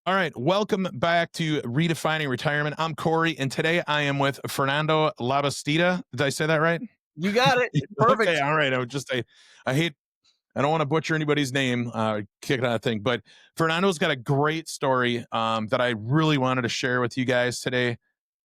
All right, welcome back to Redefining Retirement. I'm Corey, and today I am with Fernando Labastida. Did I say that right? You got it. Okay, Perfect. all right. I hate, I don't want to butcher anybody's name, kick it out of thing, but Fernando's got a great story that I really wanted to share with you guys today.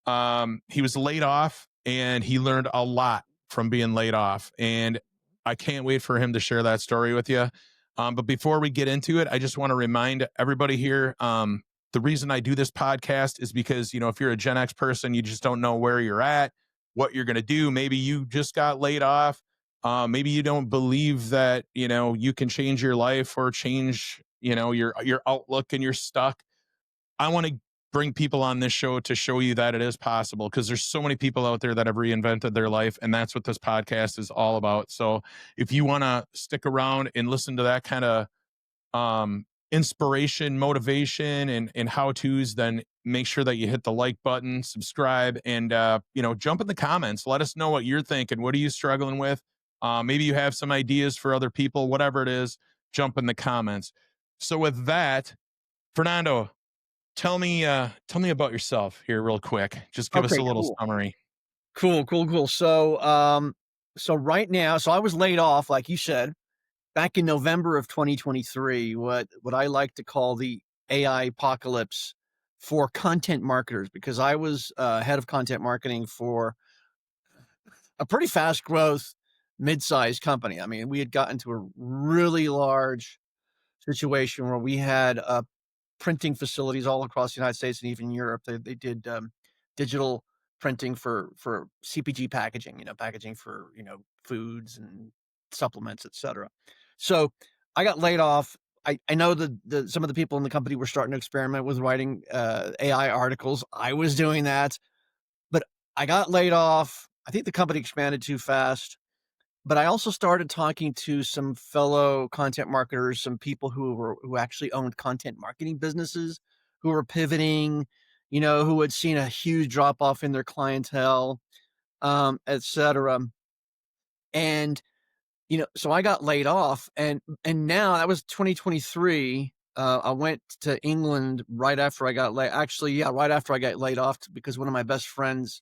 He was laid off, and he learned a lot from being laid off, and I can't wait for him to share that story with you. But before we get into it, I just want to remind everybody here, the reason I do this podcast is because, if you're a Gen X person, you just don't know where you're at, what you're going to do. Maybe you just got laid off. Maybe you don't believe that, you can change your life or change, your outlook, and you're stuck. I want to bring people on this show to show you that it is possible, because there's so many people out there that have reinvented their life, and that's what this podcast is all about. So if you want to stick around and listen to that kind of inspiration, motivation, and how to's, then make sure that you hit the like button, subscribe, and jump in the comments. Let us know what you're thinking. What are you struggling with? Maybe you have some ideas for other people. Whatever it is, jump in the comments. So with that, Fernando, tell me about yourself here real quick. Just give us Okay, a little cool. summary. Cool. So right now, I was laid off, like you said, back in November of 2023, what I like to call the AI apocalypse for content marketers, because I was head of content marketing for a pretty fast growth mid-sized company. I mean, we had gotten to a really large situation where we had printing facilities all across the United States and even Europe. They did digital printing for CPG packaging, packaging for foods and supplements, etc. So I got laid off. I know that some of the people in the company were starting to experiment with writing AI articles. I was doing that, but I got laid off. I think the company expanded too fast. But I also started talking to some fellow content marketers, some people who actually owned content marketing businesses, who were pivoting, who had seen a huge drop off in their clientele, et cetera. And, so I got laid off, and now that was 2023. I went to England right after I got right after I got laid off, because one of my best friends,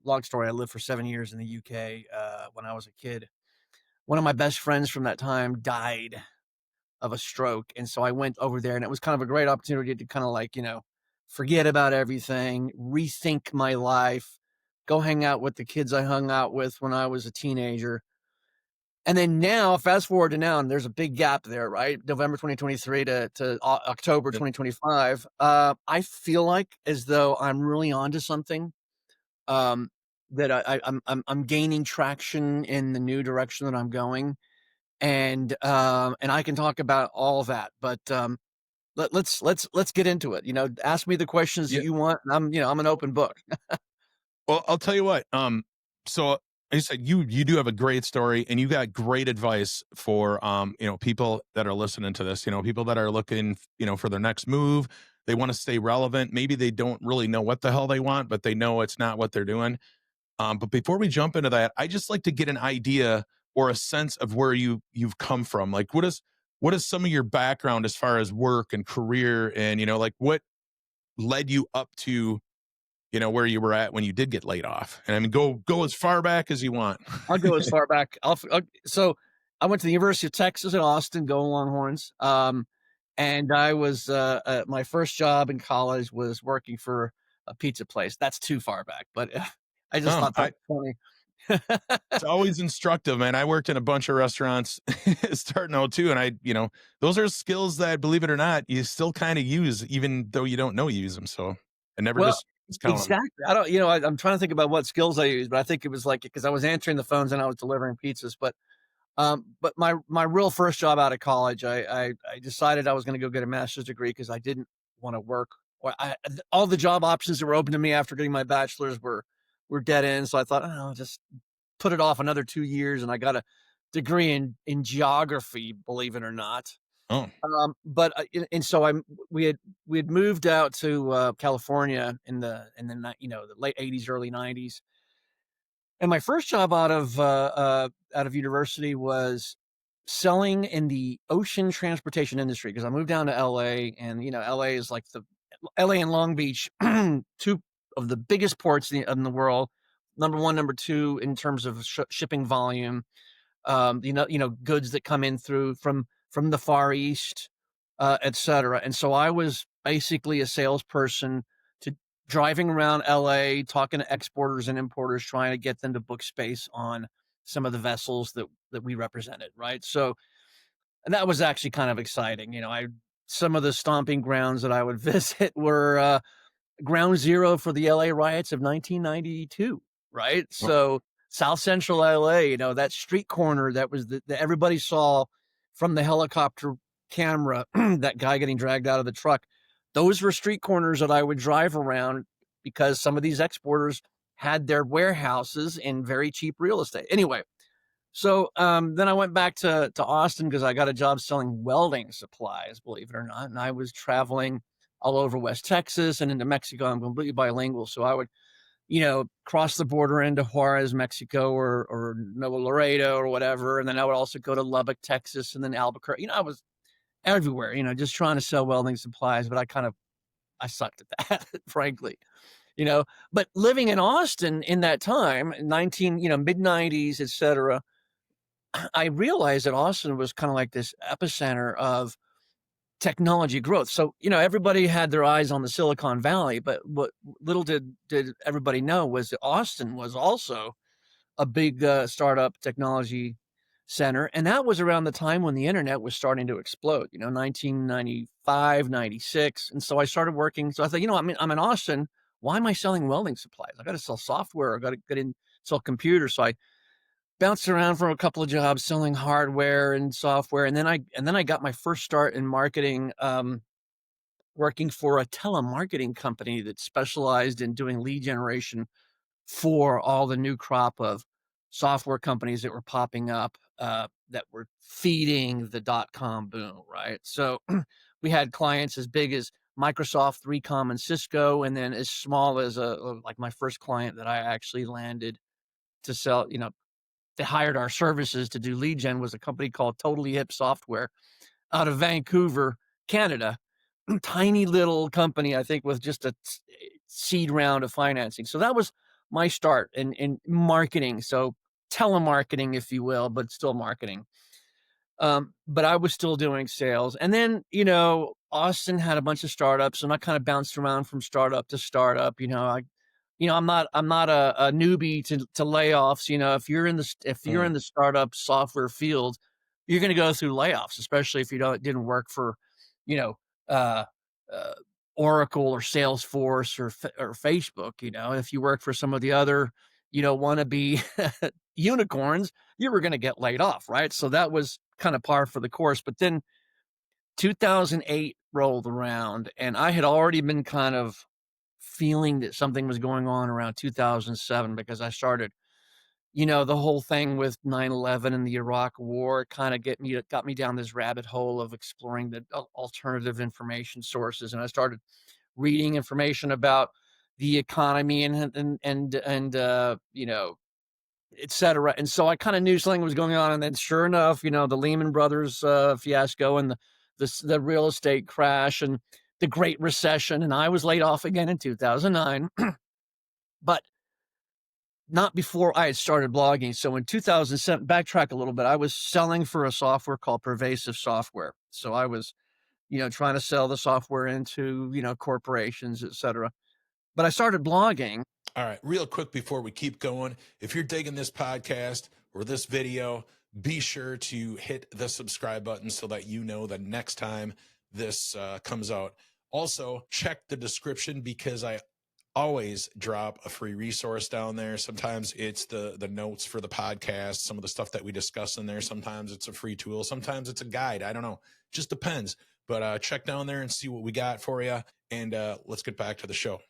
long story, I lived for 7 years in the UK when I was a kid. One of my best friends from that time died of a stroke, and so I went over there, and it was kind of a great opportunity to kind of forget about everything, rethink my life, go hang out with the kids I hung out with when I was a teenager. And then now, fast forward to now, and there's a big gap there, right? November 2023 to October Yep. 2025. I feel like as though I'm really onto something. Um, that I'm gaining traction in the new direction that I'm going, and I can talk about all that, but let's get into it. Ask me the questions that Yeah. you want, and I'm an open book. Well, I'll tell you what. So like I said, you do have a great story, and you got great advice for people that are listening to this. People that are looking, for their next move. They want to stay relevant. Maybe they don't really know what the hell they want, but they know it's not what they're doing. But before we jump into that, I just like to get an idea or a sense of where you've come from. Like, what is some of your background as far as work and career, and like what led you up to where you were at when you did get laid off? And I mean, go as far back as you want. I'll go as far back. So I went to the University of Texas in Austin, go Longhorns. And I was my first job in college was working for a pizza place. That's too far back, but I just Oh, thought that was funny. it's always instructive, man. I worked in a bunch of restaurants starting out too, and those are skills that, believe it or not, you still kind of use, even though you don't know you use them. So I never Well, discount them. exactly. I don't, I'm trying to think about what skills I use, but I think it was like, because I was answering the phones and I was delivering pizzas. But my real first job out of college, I decided I was going to go get a master's degree because I didn't want to work. All the job options that were open to me after getting my bachelor's were dead ends. So I thought, oh, I'll just put it off another 2 years, and I got a degree in geography, believe it or not. Oh, But and so we had moved out to California in the late '80s, early '90s, and my first job out of university was selling in the ocean transportation industry because I moved down to LA, and LA is like the LA and Long Beach, two of the biggest ports in the world. Number one, number two in terms of shipping volume. Goods that come in through from the Far East, et cetera. And so I was basically a salesperson to driving around LA, talking to exporters and importers, trying to get them to book space on some of the vessels that we represented, right? So, and that was actually kind of exciting. Some of the stomping grounds that I would visit were ground zero for the LA riots of 1992, right? So South Central LA, that street corner that was that everybody saw from the helicopter camera, that guy getting dragged out of the truck. Those were street corners that I would drive around because some of these exporters had their warehouses in very cheap real estate. Anyway, so then I went back to Austin because I got a job selling welding supplies, believe it or not. And I was traveling all over West Texas and into Mexico. I'm completely bilingual. So I would, cross the border into Juarez, Mexico, or Nuevo Laredo or whatever. And then I would also go to Lubbock, Texas, and then Albuquerque. I was everywhere, just trying to sell welding supplies. But I sucked at that, frankly. But living in Austin in that time, mid 90s, et cetera, I realized that Austin was kind of like this epicenter of technology growth. So, everybody had their eyes on the Silicon Valley, but what little did everybody know was that Austin was also a big startup technology center. And that was around the time when the internet was starting to explode, 1995, 96. And so I started working. So I thought, I'm in Austin. Why am I selling welding supplies? I got to sell software. I got to get in, sell computers. So I bounced around from a couple of jobs selling hardware and software. And then I got my first start in marketing, working for a telemarketing company that specialized in doing lead generation for all the new crop of software companies that were popping up, that were feeding the dot-com boom, right? So we had clients as big as Microsoft, 3Com, and Cisco, and then as small as like my first client that I actually landed to sell, they hired our services to do lead gen was a company called Totally Hip Software out of Vancouver, Canada. Tiny little company, I think, with just a seed round of financing. So that was my start in marketing. So telemarketing, if you will, but still marketing. But I was still doing sales. And then, Austin had a bunch of startups, and I kind of bounced around from startup to startup. I'm not a newbie to layoffs. If you're in the startup software field, you're going to go through layoffs, especially if didn't work for, you know, uh, uh, Oracle or Salesforce or Facebook. If you work for some of the other, wannabe unicorns, you were going to get laid off, right? So that was kind of par for the course. But then 2008 rolled around, and I had already been kind of feeling that something was going on around 2007 because I started, the whole thing with 9/11 and the Iraq War kind of got me down this rabbit hole of exploring the alternative information sources, and I started reading information about the economy and et cetera. And so I kind of knew something was going on. And then sure enough, the Lehman Brothers fiasco and the real estate crash and the Great Recession. And I was laid off again in 2009, but not before I had started blogging. So in 2007, backtrack a little bit, I was selling for a software called Pervasive Software. So I was, trying to sell the software into, corporations, et cetera. But I started blogging. All right, real quick before we keep going, if you're digging this podcast or this video, be sure to hit the subscribe button so that you know the next time this comes out. Also, check the description because I always drop a free resource down there. Sometimes it's the notes for the podcast, some of the stuff that we discuss in there. Sometimes it's a free tool. Sometimes it's a guide. I don't know. Just depends. But check down there and see what we got for you. And let's get back to the show.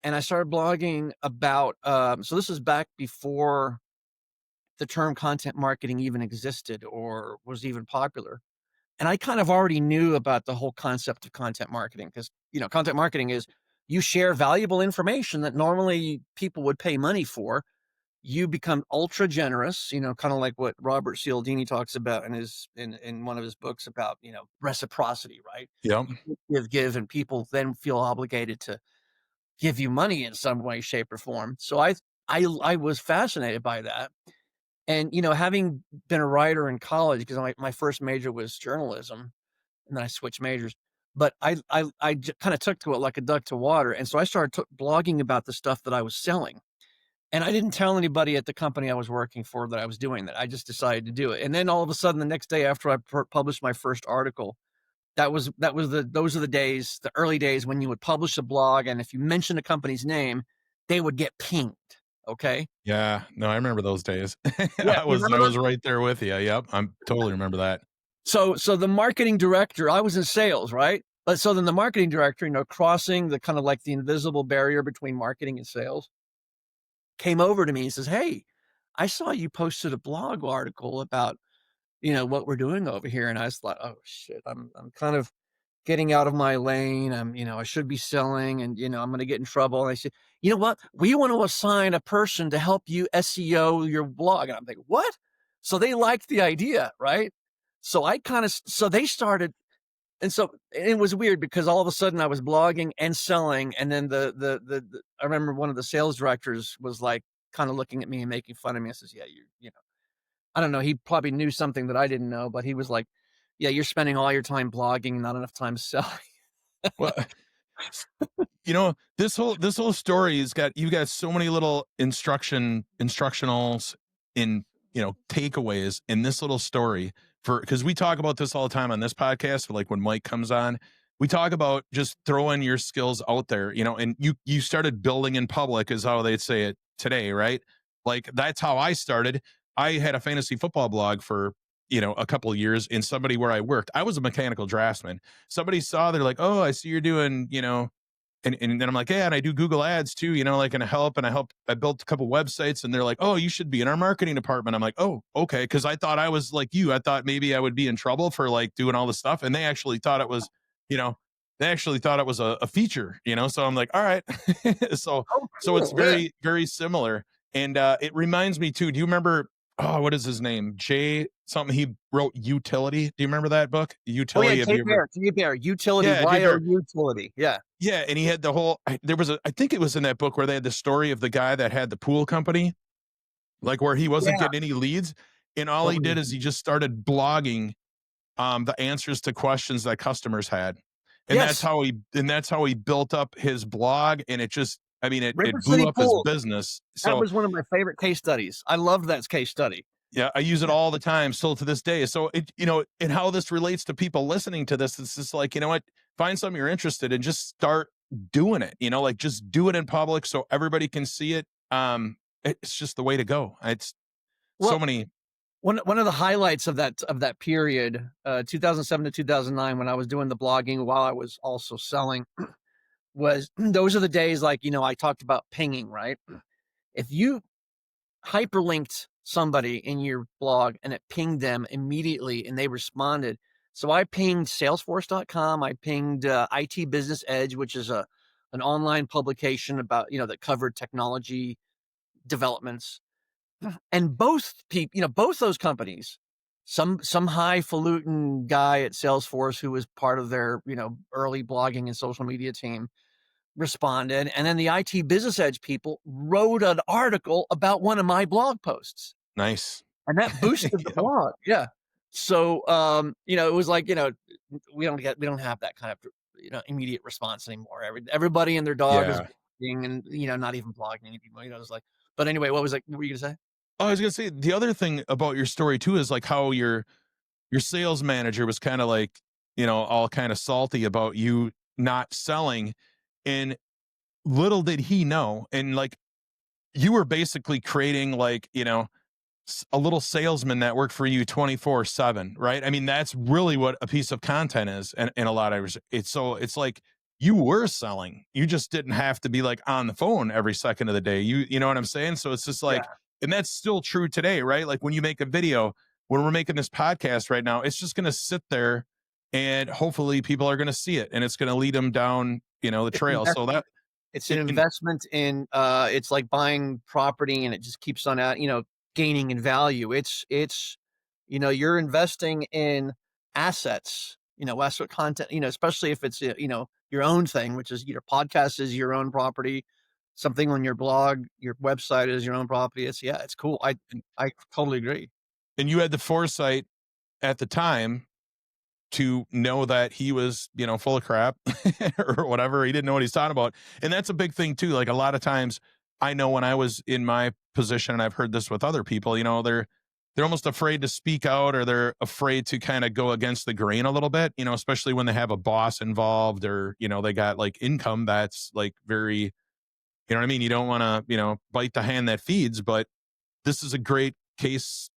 And I started blogging about, so this is back before the term content marketing even existed or was even popular. And I kind of already knew about the whole concept of content marketing because, content marketing is you share valuable information that normally people would pay money for you become ultra generous, kind of like what Robert Cialdini talks about in one of his books about, reciprocity, right? Yep. You give, and people then feel obligated to give you money in some way, shape, or form. So I was fascinated by that. And, having been a writer in college, because my first major was journalism, and then I switched majors. But I kind of took to it like a duck to water. And so I started blogging about the stuff that I was selling. And I didn't tell anybody at the company I was working for that I was doing that. I just decided to do it. And then all of a sudden, the next day after I published my first article, those are the days, the early days when you would publish a blog, and if you mention a company's name, they would get pinged. Okay. Yeah. No, I remember those days. Yeah. I You was remember those? right there with you. Yep. I'm totally remember that. So the marketing director, I was in sales, right? But so then the marketing director, crossing the kind of like the invisible barrier between marketing and sales, came over to me and says, "Hey, I saw you posted a blog article about, what we're doing over here." And I was like, "Oh shit, I'm kind of getting out of my lane. I should be selling, and, I'm going to get in trouble." And I said, "You know what? We want to assign a person to help you SEO your blog." And I'm thinking, what? So they liked the idea, right? So so they started. And so it was weird because all of a sudden I was blogging and selling. And then I remember one of the sales directors was like kind of looking at me and making fun of me. I says, "Yeah, I don't know. He probably knew something that I didn't know, but he was like, yeah, you're spending all your time blogging, not enough time selling." Well, this whole story you got so many little instructionals in, takeaways in this little story because we talk about this all the time on this podcast. But like when Mike comes on, we talk about just throwing your skills out there, and you started building in public is how they'd say it today, right? Like that's how I started. I had a fantasy football blog for, a couple of years, and somebody where I worked, I was a mechanical draftsman. Somebody saw, they're like, "Oh, I see you're doing, and then I'm like, yeah, and I do Google ads too, like, and I built a couple websites, and they're like, "Oh, you should be in our marketing department." I'm like, "Oh, okay." Cause I thought I was like you. I thought maybe I would be in trouble for like doing all this stuff. And they actually thought it was, you know, a feature, So I'm like, all right. so, Oh, so it's cool. Yeah. very, very similar. And it reminds me too. Do you remember, what is his name? Jay something. He wrote Utility. Do you remember that book? Oh Utility. yeah, Jay Bear, utility, Yeah, Jay YO Bear. utility. Yeah. Yeah, and he had I think it was in that book where they had the story of the guy that had the pool company, like where he wasn't Yeah. getting any leads, and all he did is he just started blogging the answers to questions that customers had. And Yes. that's how he built up his blog, and it River blew City up his Pools. business. That So was one of my favorite case studies. I loved that case study. yeah, I use it all the time still to this day. So and how this relates to people listening to this, it's just like, what, find something you're interested in, just start doing it, like just do it in public so everybody can see it. It's just the way to go. It's so Well, many. one of the highlights of that period, 2007 to 2009, when I was doing the blogging while I was also selling, was those are the days like, I talked about pinging, right? If you hyperlinked somebody in your blog and it pinged them immediately and they responded. So I pinged salesforce.com. I pinged IT Business Edge, which is an online publication about, that covered technology developments. And both people, both those companies, some highfalutin guy at Salesforce who was part of their, early blogging and social media team responded. And then the IT Business Edge people wrote an article about one of my blog posts. Nice. And that boosted the blog. Yeah. So, it was like, we don't have that kind of, immediate response anymore. Everybody and their dog is Yeah. blogging and, not even blogging anymore. It's like, but anyway, what were you gonna say? Oh, I was gonna say the other thing about your story too is like how your sales manager was kind of like, all kind of salty about you not selling, and little did he know, and like you were basically creating like, a little salesman that worked for you 24/7, right? I mean, that's really what a piece of content is. And in a lot of it's like you were selling. You just didn't have to be like on the phone every second of the day. You know what I'm saying? So it's just like, Yeah. and that's still true today, right? Like when you make a video, when we're making this podcast right now, it's just going to sit there and hopefully people are going to see it and it's going to lead them down, the trail. So It's an investment in, it's like buying property and it just keeps on out, gaining in value. It's, you're investing in assets, that's what content, especially if it's, your own thing, which is your podcast is your own property. Something on your blog, your website is your own property. It's cool. I totally agree. And you had the foresight at the time to know that he was, full of crap or whatever. He didn't know what he's talking about. And that's a big thing too. Like a lot of times I know when I was in my position, and I've heard this with other people, they're almost afraid to speak out, or they're afraid to kind of go against the grain a little bit, especially when they have a boss involved, or, they got like income that's like very, you know what I mean? You don't want to, bite the hand that feeds, but this is a great case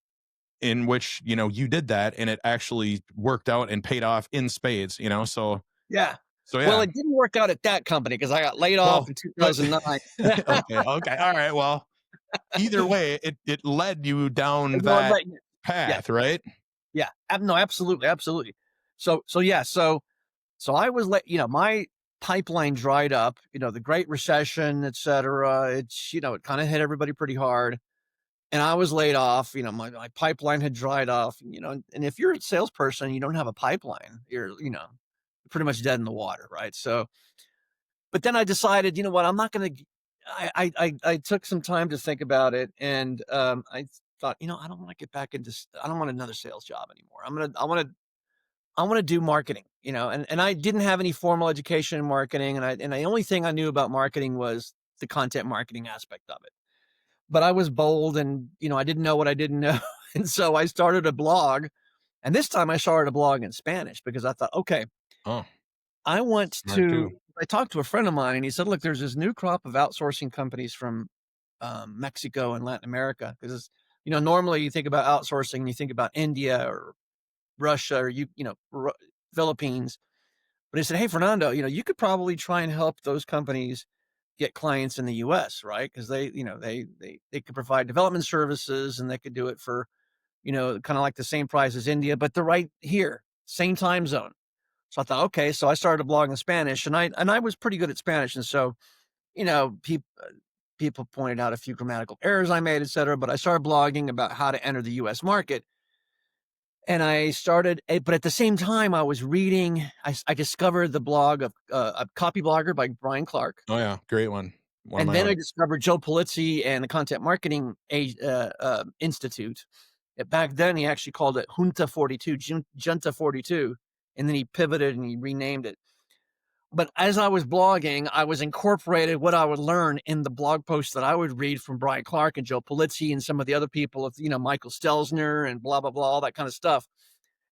in which, you did that and it actually worked out and paid off in spades, so yeah. So yeah. Well, it didn't work out at that company because I got laid off in 2009. Okay. All right. Well, either way, it led you down that path, right? Yeah. No, absolutely. Absolutely. So I was my pipeline dried up, the Great Recession, et cetera. It's, it kind of hit everybody pretty hard. And I was laid off, my pipeline had dried off, and if you're a salesperson, you don't have a pipeline, you're pretty much dead in the water. Right. So, but then I decided, you know what, I'm not going to, I took some time to think about it. And, I thought, I don't want to get back into, I don't want another sales job anymore. I want to do marketing, and I didn't have any formal education in marketing. And the only thing I knew about marketing was the content marketing aspect of it. But I was bold and, I didn't know what I didn't know. And so I started a blog, and this time I started a blog in Spanish because I thought, okay, I want to, I talked to a friend of mine and he said, look, there's this new crop of outsourcing companies from Mexico and Latin America. Because, normally you think about outsourcing, you think about India or Russia or, Philippines. But he said, hey, Fernando, you could probably try and help those companies get clients in the US, right? Because they could provide development services and they could do it for, kind of like the same price as India, but they're right here, same time zone. So I thought, okay, so I started a blog in Spanish, and I was pretty good at Spanish. And so, people pointed out a few grammatical errors I made, et cetera, but I started blogging about how to enter the US market. And I started, but at the same time, I was reading, I discovered the blog of a copy blogger by Brian Clark. Oh, yeah. Great one. And then I discovered Joe Polizzi and the Content Marketing Institute. Back then, he actually called it Junta 42. And then he pivoted and he renamed it. But as I was blogging, I was incorporated what I would learn in the blog posts that I would read from Brian Clark and Joe Polizzi and some of the other people, Michael Stelzner and blah, blah, blah, all that kind of stuff.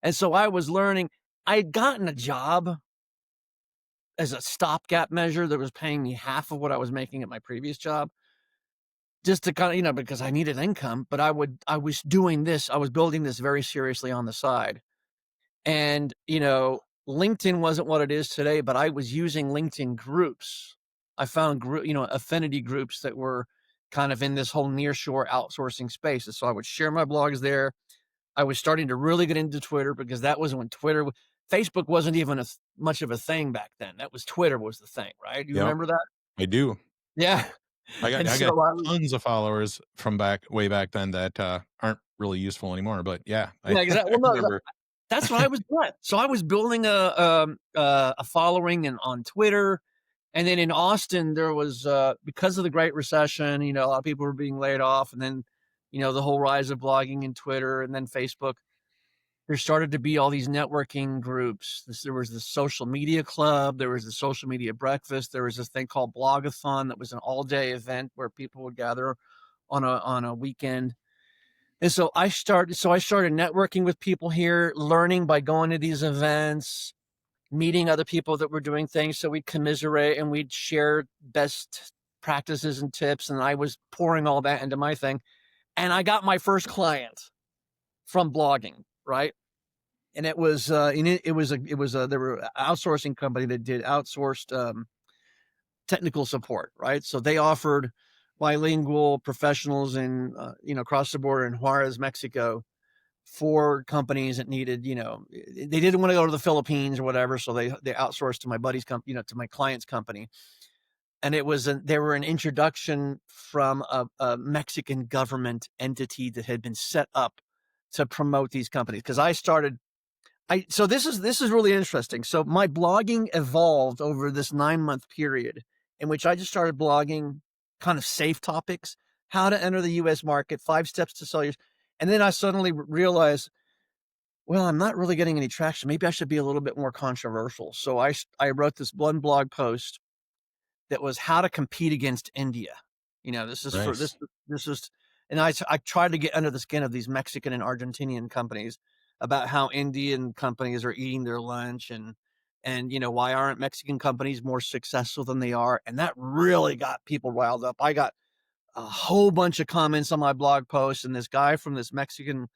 And so I was learning. I had gotten a job as a stopgap measure that was paying me half of what I was making at my previous job, just to kind of, because I needed income. But I was doing this. I was building this very seriously on the side. And, LinkedIn wasn't what it is today, but I was using LinkedIn groups. I found affinity groups that were kind of in this whole nearshore outsourcing space. And so I would share my blogs there. I was starting to really get into Twitter because that was when Facebook wasn't even much of a thing back then. That was Twitter was the thing, right? You remember that? I do. Yeah. I got tons of followers from way back then that aren't really useful anymore. But yeah, exactly. Well, that's what I was doing. So I was building a following on Twitter. And then in Austin, there was, because of the Great Recession, a lot of people were being laid off. And then, the whole rise of blogging and Twitter and then Facebook, there started to be all these networking groups. There was the social media club. There was the social media breakfast. There was this thing called Blogathon that was an all-day event where people would gather on a weekend. And so I started networking with people here, learning by going to these events, meeting other people that were doing things. So we'd commiserate and we'd share best practices and tips. And I was pouring all that into my thing. And I got my first client from blogging, right? And it was there were an outsourcing company that did outsourced technical support, right? So they offered bilingual professionals in, across the border in Juarez, Mexico, for companies that needed, they didn't want to go to the Philippines or whatever. So they outsourced to my buddy's company, to my client's company. and they were an introduction from a Mexican government entity that had been set up to promote these companies. Because so this is really interesting. So my blogging evolved over this 9-month period in which I just started blogging kind of safe topics, how to enter the US market, 5 steps to sell your, and then I suddenly realized, well, I'm not really getting any traction. Maybe I should be a little bit more controversial. So I wrote this one blog post that was how to compete against India. This is for Nice. this is, and I tried to get under the skin of these Mexican and Argentinian companies about how Indian companies are eating their lunch, and why aren't Mexican companies more successful than they are? And that really got people riled up. I got a whole bunch of comments on my blog post, and this guy from this Mexican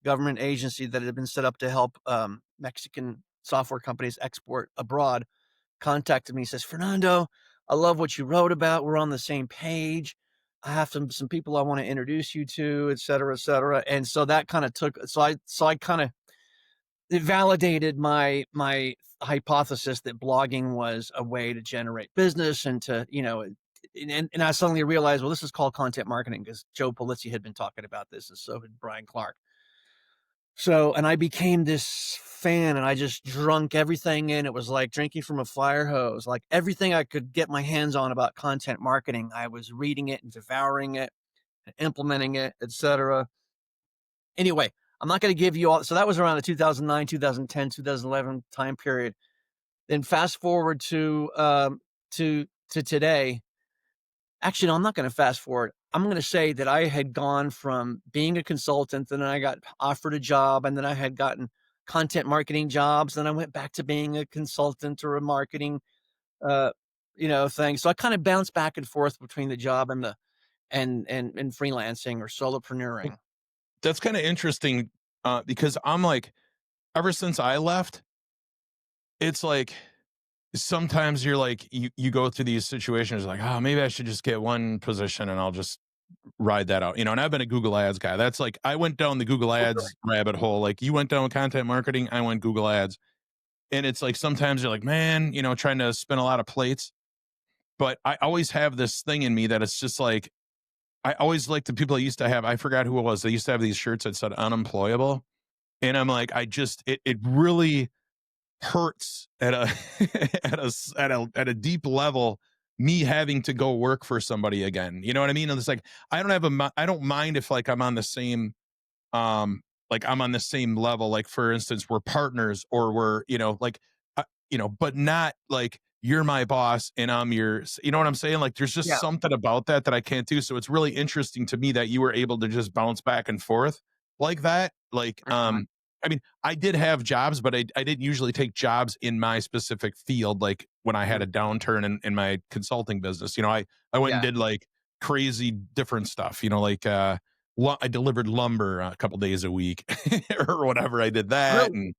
government agency that had been set up to help Mexican software companies export abroad contacted me. He says, Fernando, I love what you wrote about. We're on the same page. I have some people I want to introduce you to, et cetera, et cetera. And so that kind of it validated my hypothesis that blogging was a way to generate business and to, and I suddenly realized, well, this is called content marketing because Joe Polizzi had been talking about this, and so had Brian Clark. So, and I became this fan, and I just drunk everything in. It was like drinking from a fire hose. Like everything I could get my hands on about content marketing, I was reading it and devouring it and implementing it, etc. Anyway, I'm not going to give you all. So that was around the 2009, 2010, 2011 time period. Then fast forward to today. Actually, no, I'm not going to fast forward. I'm going to say that I had gone from being a consultant, and then I got offered a job, and then I had gotten content marketing jobs. Then I went back to being a consultant or a marketing, thing. So I kind of bounced back and forth between the job and and freelancing or solopreneuring. That's kind of interesting because I'm like, ever since I left, it's like sometimes you're like, you go through these situations like, oh, maybe I should just get one position and I'll just ride that out. And I've been a Google Ads guy. That's like, I went down the Google Ads rabbit hole. Like you went down content marketing, I went Google Ads. And it's like, sometimes you're like, man, trying to spin a lot of plates. But I always have this thing in me that it's just like, I always like the people I used to have. I forgot who it was. They used to have these shirts that said unemployable. And I'm like, it really hurts at a at a deep level, me having to go work for somebody again. You know what I mean? And it's like, I don't mind if like I'm on the same level. Like for instance, we're partners or we're, but not like you're my boss and I'm your, you know what I'm saying? Like there's just something about that I can't do. So it's really interesting to me that you were able to just bounce back and forth like that. Like, I mean, I did have jobs, but I didn't usually take jobs in my specific field. Like when I had a downturn in my consulting business, I went and did like crazy different stuff, like, I delivered lumber a couple days a week or whatever. I did that. Really?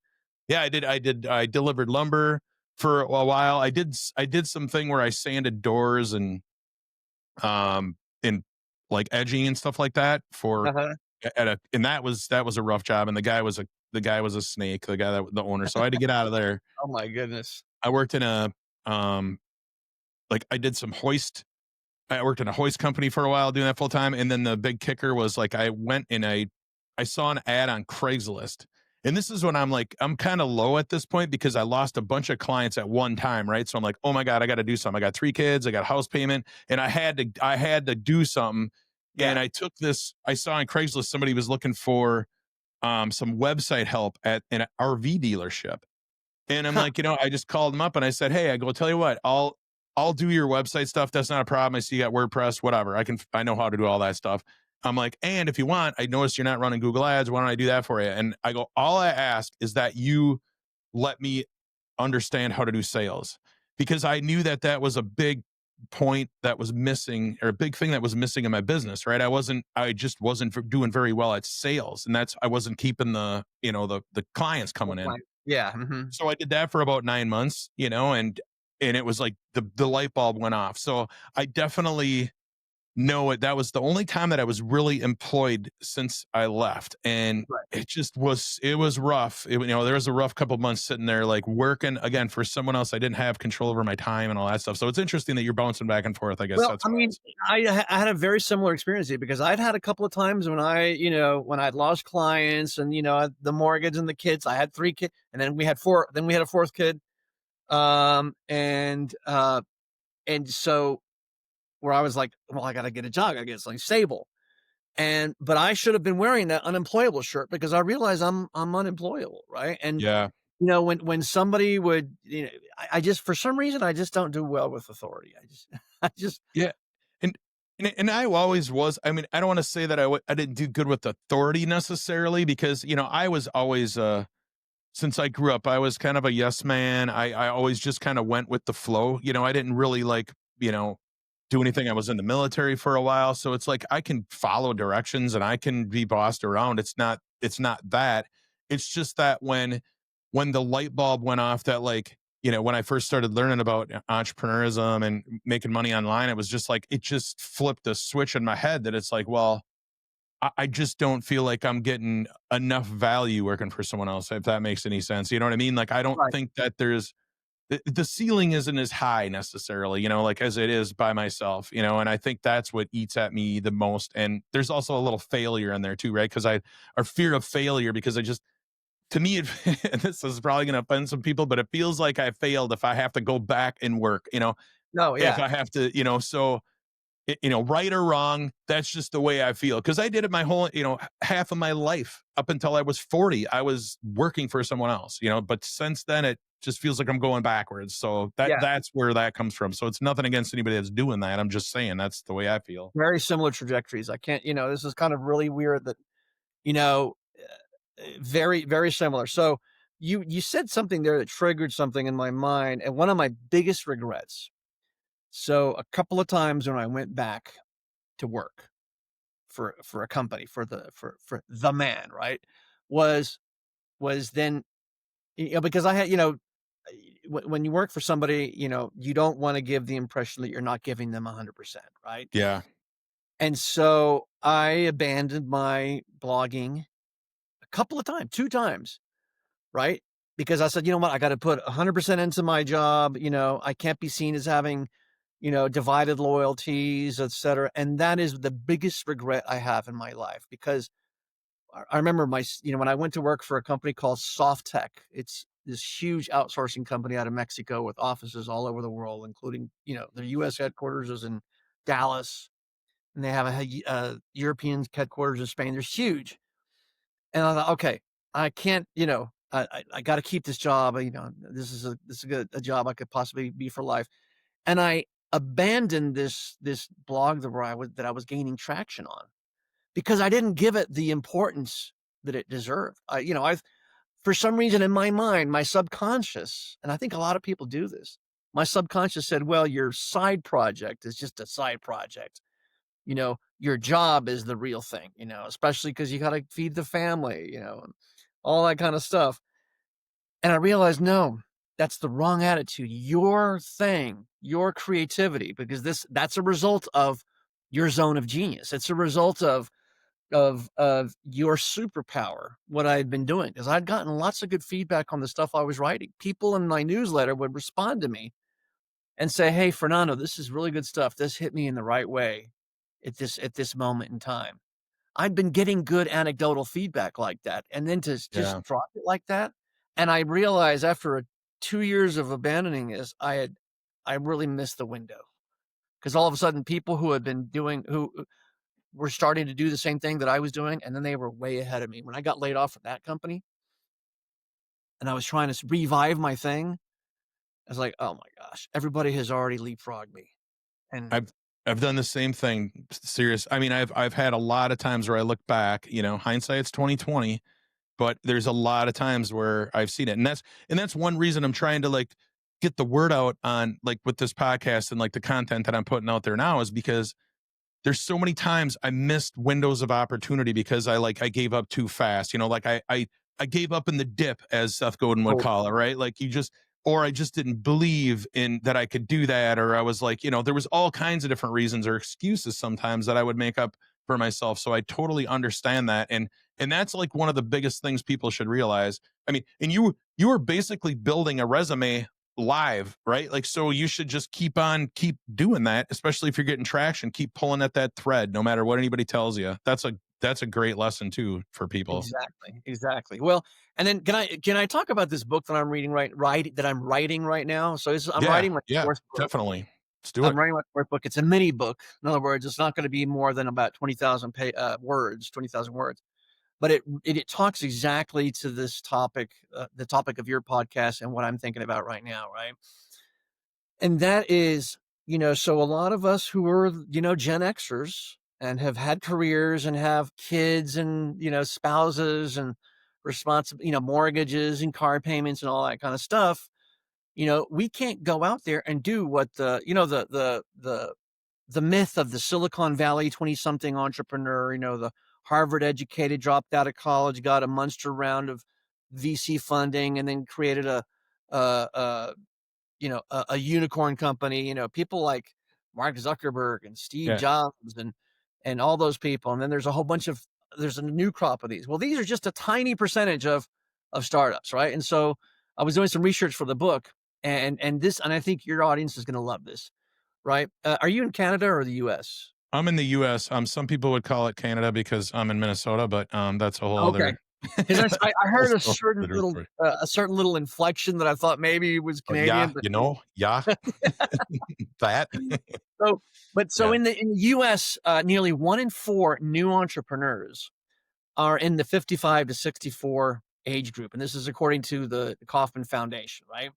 And I delivered lumber for a while. I did something where I sanded doors and like edging and stuff like that for, and that was a rough job. And the guy was a snake, the owner. So I had to get out of there. Oh my goodness. I worked in I worked in a hoist company for a while doing that full time. And then the big kicker was like, I went and I saw an ad on Craigslist. And this is when I'm like, I'm kind of low at this point because I lost a bunch of clients at one time. Right. So I'm like, oh my God, I got to do something. I got 3 kids, I got a house payment, and I had to do something. Yeah. And I took this, I saw on Craigslist, somebody was looking for some website help at an RV dealership. And I'm like, I just called them up and I said, hey, I go, tell you what, I'll do your website stuff. That's not a problem. I see you got WordPress, whatever. I know how to do all that stuff. I'm like, and if you want, I noticed you're not running Google Ads. Why don't I do that for you? And I go, all I ask is that you let me understand how to do sales, because I knew that was a big point that was missing, or a big thing that was missing in my business, right? I just wasn't doing very well at sales, and I wasn't keeping the clients coming in. Yeah. So I did that for about 9 months, and it was like the light bulb went off. So I definitely know it. That was the only time that I was really employed since I left. And Right. it was rough. There was a rough couple of months sitting there, like working again for someone else. I didn't have control over my time and all that stuff. So it's interesting that you're bouncing back and forth. I guess Well, that's I why. mean, I had a very similar experience here because I'd had a couple of times when when I'd lost clients and, the mortgage and the kids. I had 3 kids, and then we had 4, then we had a 4th kid. And so where I was like, well, I got to get a job. I get something stable. But I should have been wearing that unemployable shirt because I realize I'm unemployable. Right. And, Yeah. when somebody would, I just, for some reason, I just don't do well with authority. I just, Yeah. And I always was. I mean, I don't want to say that I didn't do good with authority necessarily because, I was always, since I grew up, I was kind of a yes man. I always just kind of went with the flow. I didn't really do anything. I was in the military for a while. So it's like I can follow directions and I can be bossed around. It's not that. It's just that when the light bulb went off that when I first started learning about entrepreneurism and making money online, it was just like it just flipped a switch in my head that it's like, well, I just don't feel like I'm getting enough value working for someone else, if that makes any sense. You know what I mean? Like, I don't right. think that the ceiling isn't as high necessarily, like as it is by myself, and I think that's what eats at me the most. And there's also a little failure in there too, right? Our fear of failure, because to me, and this is probably going to offend some people, but it feels like I failed if I have to go back and work, No, if yeah. I have to, so right or wrong, that's just the way I feel. Because I did it my whole, half of my life up until I was 40. I was working for someone else, but since then it just feels like I'm going backwards. So Yeah. that's where that comes from. So it's nothing against anybody that's doing that. I'm just saying that's the way I feel. Very similar trajectories. I can't, this is kind of really weird that, you know, very, very similar. So you said something there that triggered something in my mind, and one of my biggest regrets. So a couple of times when I went back to work for a company for the man, right, was then, because I had, when you work for somebody, you don't want to give the impression that you're not giving them 100%, right? Yeah. And so I abandoned my blogging a couple of times, 2 times, right? Because I said, you know what, I got to put 100% into my job. I can't be seen as having, divided loyalties, et cetera. And that is the biggest regret I have in my life, because I remember when I went to work for a company called Soft Tech. It's this huge outsourcing company out of Mexico with offices all over the world, including, their US headquarters is in Dallas, and they have a European headquarters in Spain. They're huge. And I thought, okay, I can't, I got to keep this job. This is a job I could possibly be for life. And I abandoned this blog that I was gaining traction on, because I didn't give it the importance that it deserved. I've, for some reason in my mind, my subconscious, and I think a lot of people do this, my subconscious said, well, your side project is just a side project. Your job is the real thing, especially because you got to feed the family, and all that kind of stuff. And I realized, no, that's the wrong attitude. Your thing, your creativity, because that's a result of your zone of genius. It's a result of your superpower, what I had been doing, because I'd gotten lots of good feedback on the stuff I was writing. People in my newsletter would respond to me and say, hey, Fernando, this is really good stuff. This hit me in the right way at this moment in time. I'd been getting good anecdotal feedback like that. And then to Yeah. just drop it like that. And I realized after 2 years of abandoning this, I really missed the window, because all of a sudden people who were starting to do the same thing that I was doing, and then they were way ahead of me. When I got laid off from that company and I was trying to revive my thing, I was like, oh my gosh, everybody has already leapfrogged me. And I've done the same thing. Serious. I mean, I've had a lot of times where I look back, hindsight's 2020, but there's a lot of times where I've seen it. And that's one reason I'm trying to get the word out on with this podcast and the content that I'm putting out there now, is because there's so many times I missed windows of opportunity because I gave up too fast. I gave up in the dip, as Seth Godin would call it, right? or I just didn't believe in that I could do that, or I was like, there was all kinds of different reasons or excuses sometimes that I would make up for myself. So I totally understand that, and that's like one of the biggest things people should realize. I mean, and you were basically building a resume live, right? Like, so you should just keep doing that, especially if you're getting traction. Keep pulling at that thread, no matter what anybody tells you. That's a great lesson too for people. Exactly. Well, and then can I talk about this book that I'm reading that I'm writing right now? So I'm writing my fourth book. Definitely. Let's do it. I'm writing my fourth book. It's a mini book. In other words, it's not going to be more than about 20,000 words, 20,000 words. But it talks exactly to this topic, the topic of your podcast and what I'm thinking about right now, right? And that is, so a lot of us who are, Gen Xers and have had careers and have kids and, spouses and mortgages and car payments and all that kind of stuff, we can't go out there and do what the myth of the Silicon Valley 20-something entrepreneur, the Harvard educated, dropped out of college, got a monster round of VC funding, and then created a unicorn company. People like Mark Zuckerberg and Steve Jobs and all those people. And then there's a new crop of these. Well, these are just a tiny percentage of startups, right? And so I was doing some research for the book, and I think your audience is going to love this. Right. Are you in Canada or the US? I'm in the US. Some people would call it Canada because I'm in Minnesota, but that's a whole other. Because I heard a certain little inflection that I thought maybe was Canadian. That. So in the US, nearly 1 in 4 new entrepreneurs are in the 55 to 64 age group, and this is according to the Kauffman Foundation, right?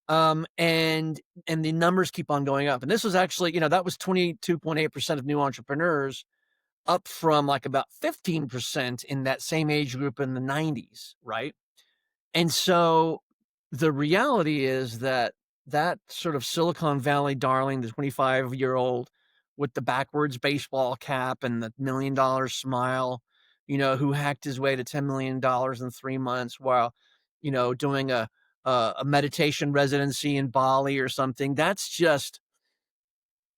And the numbers keep on going up. And this was actually, that was 22.8% of new entrepreneurs, up from like about 15% in that same age group in the 90s, right? And so the reality is that sort of Silicon Valley darling, the 25-year-old with the backwards baseball cap and the $1 million smile, who hacked his way to $10 million in 3 months while, doing a meditation residency in Bali or something. That's just,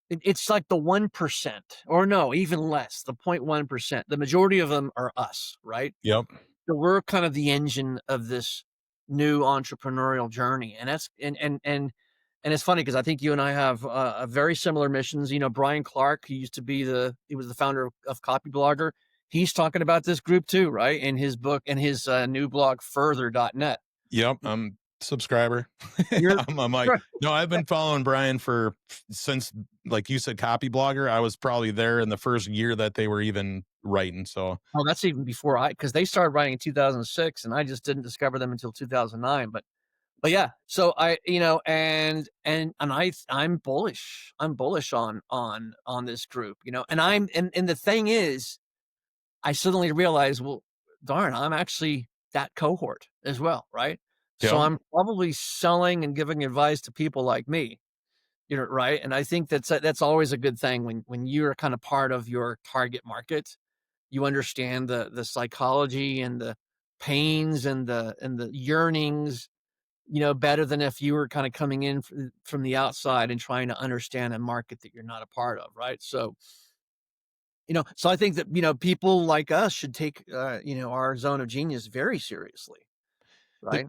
it's like the 1%, or no, even less, the 0.1%. The majority of them are us, right? Yep. So we're kind of the engine of this new entrepreneurial journey. And that's, and it's funny because I think you and I have a very similar missions. Brian Clark, he was the founder of Copy Blogger. He's talking about this group too, right? In his book and his new blog, further.net. Yep. I'm subscriber. I'm like, no, I've been following Brian since, like you said, Copy Blogger. I was probably there in the first year that they were even writing. So, that's even before because they started writing in 2006, and I just didn't discover them until 2009. But yeah, so I'm bullish. I'm bullish on this group, and the thing is, I suddenly realized, well, darn, I'm actually that cohort as well, right? Yeah. So I'm probably selling and giving advice to people like me, right? And I think that's always a good thing when you're kind of part of your target market. You understand the psychology and the pains and the yearnings, better than if you were kind of coming in from the outside and trying to understand a market that you're not a part of, right? So, so I think that, people like us should take, our zone of genius very seriously, right?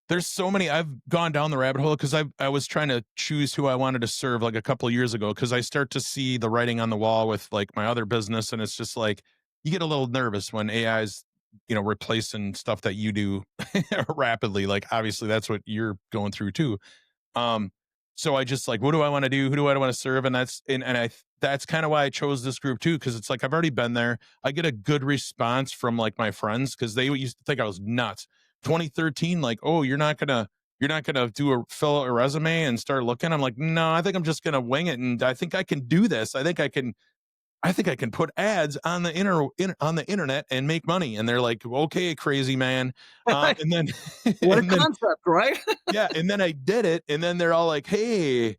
There's so many. I've gone down the rabbit hole because I was trying to choose who I wanted to serve like a couple of years ago, because I start to see the writing on the wall with like my other business, and it's just like you get a little nervous when AI's replacing stuff that you do rapidly. Like obviously that's what you're going through too. So I just like, what do I want to do? Who do I want to serve? And that's kind of why I chose this group too, because it's like I've already been there. I get a good response from like my friends because they used to think I was nuts. 2013, like, oh, you're not gonna fill a resume and start looking. I'm like, no, I think I'm just gonna wing it, and I think I can do this. I think I can put ads on the internet and make money. And they're like, okay, crazy man. And then what a concept, right? Yeah, and then I did it, and then they're all like, hey,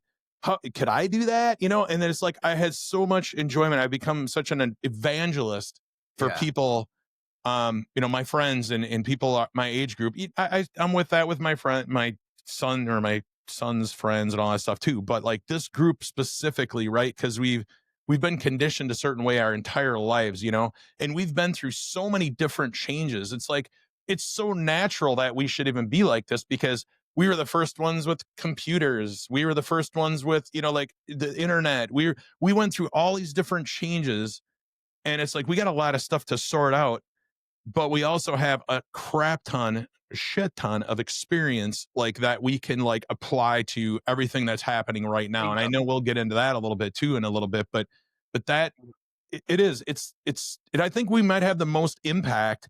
could I do that? And then it's like I had so much enjoyment. I've become such an evangelist for people. My friends and people my age group. I'm with my son or my son's friends and all that stuff too. But like this group specifically, right? Because we've been conditioned a certain way our entire lives, and we've been through so many different changes. It's like it's so natural that we should even be like this because we were the first ones with computers. We were the first ones with, like the internet. We went through all these different changes, and it's like we got a lot of stuff to sort out, but we also have a shit ton of experience like that we can like apply to everything that's happening right now. And I know we'll get into that a little bit too in a little bit, but that I think we might have the most impact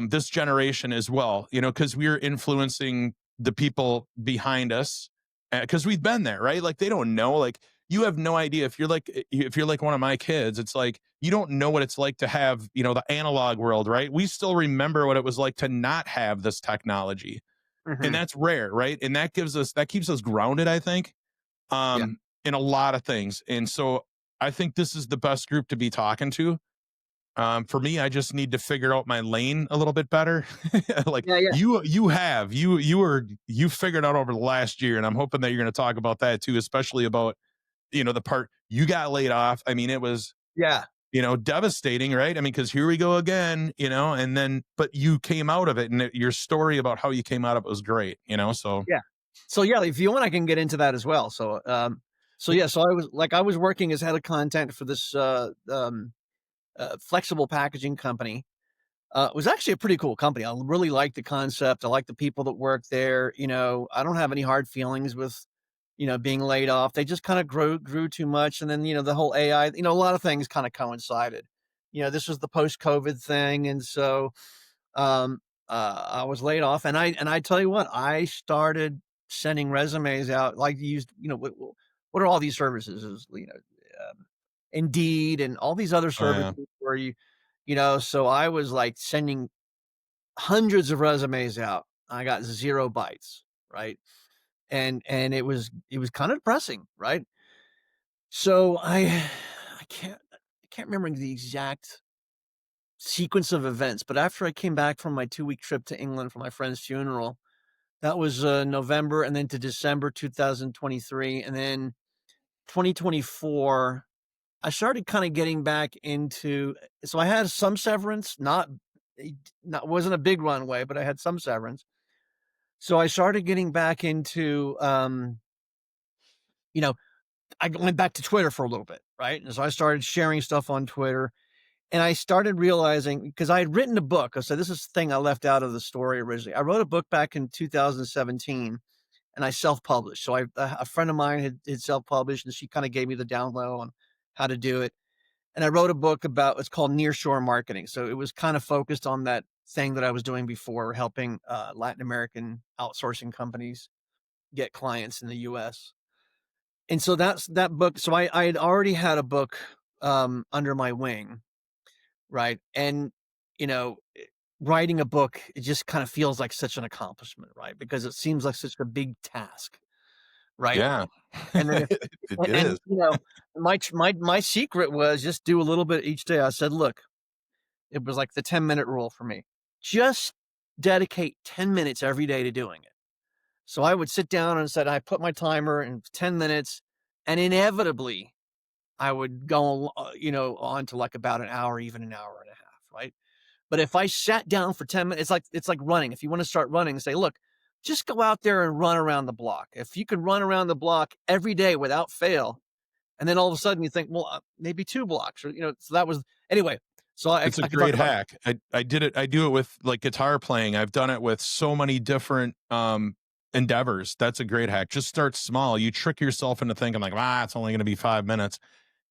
this generation as well, because we're influencing the people behind us because we've been there, right? Like they don't know, like you have no idea if you're like one of my kids, it's like you don't know what it's like to have, the analog world, right? We still remember what it was like to not have this technology. And that's rare, right? And that keeps us grounded, I think, in a lot of things. And so I think this is the best group to be talking to. For me, I just need to figure out my lane a little bit better. Like you figured out over the last year, and I'm hoping that you're going to talk about that too, especially about, the part you got laid off. I mean, it was, devastating, right? I mean, because here we go again, and then, but you came out of it, and your story about how you came out of it was great, so. So if you want, I can get into that as well. So I was working as head of content for this, flexible packaging company. It was actually a pretty cool company. I really liked the concept. I like the people that work there. I don't have any hard feelings with, being laid off. They just kind of grew too much. And then, the whole AI, a lot of things kind of coincided. This was the post-COVID thing. And so I was laid off, and I tell you what, I started sending resumes out, like used, what are all these services? Indeed and all these other services where so I was like sending hundreds of resumes out. I got 0 bites, right? And it was kind of depressing, right? So I can't remember the exact sequence of events, but after I came back from my 2-week trip to England for my friend's funeral, that was November, and then to December 2023, and then 2024. I started kind of getting back into, so I had some severance, wasn't a big runway, but I had some severance. So I started getting back into, I went back to Twitter for a little bit, right? And so I started sharing stuff on Twitter, and I started realizing, because I had written a book. So this is the thing I left out of the story originally. I wrote a book back in 2017, and I self-published. So a friend of mine had self-published, and she kind of gave me the down low on how to do it. And I wrote a book it's called Nearshore Marketing. So it was kind of focused on that thing that I was doing before, helping Latin American outsourcing companies get clients in the US. And so that's that book. So I had already had a book under my wing, right? And, writing a book, it just kind of feels like such an accomplishment, right? Because it seems like such a big task, right? Yeah. And then it is. My secret was just do a little bit each day. I said, look, it was like the 10-minute rule for me. Just dedicate 10 minutes every day to doing it. So I would sit down and said, I put my timer in 10 minutes, and inevitably I would go, on to like about an hour, even an hour and a half, right? But if I sat down for 10 minutes, it's like running. If you want to start running, say, look, just go out there and run around the block. If you can run around the block every day without fail, and then all of a sudden you think, well, maybe 2 blocks, or, so that was, anyway. So it's a great hack. I did it. I do it with like guitar playing. I've done it with so many different endeavors. That's a great hack. Just start small. You trick yourself into thinking like, it's only going to be 5 minutes.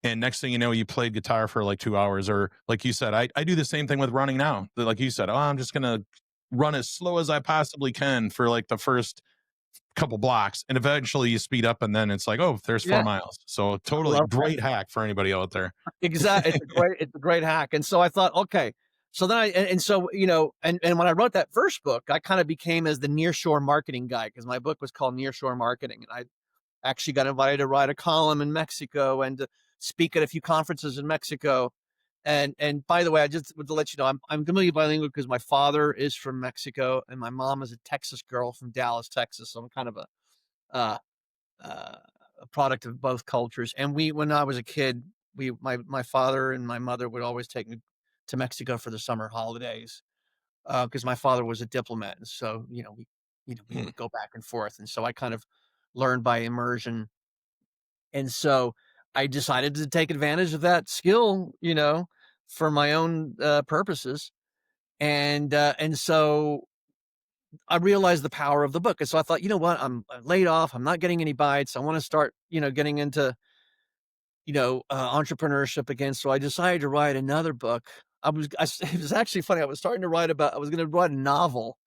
And next thing you know, you played guitar for like 2 hours, or like you said, I do the same thing with running now. Like you said, I'm just going to run as slow as I possibly can for like the first couple blocks, and eventually you speed up, and then it's like, there's 4 miles. So totally great hack for anybody out there. Exactly. It's a great hack. And so I thought, okay. So then and when I wrote that first book, I kind of became as the nearshore marketing guy, because my book was called Nearshore Marketing. And I actually got invited to write a column in Mexico and to speak at a few conferences in Mexico. And by the way, I just want to let you know, I'm completely bilingual because my father is from Mexico and my mom is a Texas girl from Dallas, Texas. So I'm kind of uh, a product of both cultures. And when I was a kid, my father and my mother would always take me to Mexico for the summer holidays because my father was a diplomat, and so we Hmm. would go back and forth, and so I kind of learned by immersion, and so I decided to take advantage of that skill, for my own purposes, and so I realized the power of the book, and so I thought, you know what, I'm laid off, I'm not getting any bites, I want to start, getting into entrepreneurship again. So I decided to write another book. It was actually funny. I was going to write a novel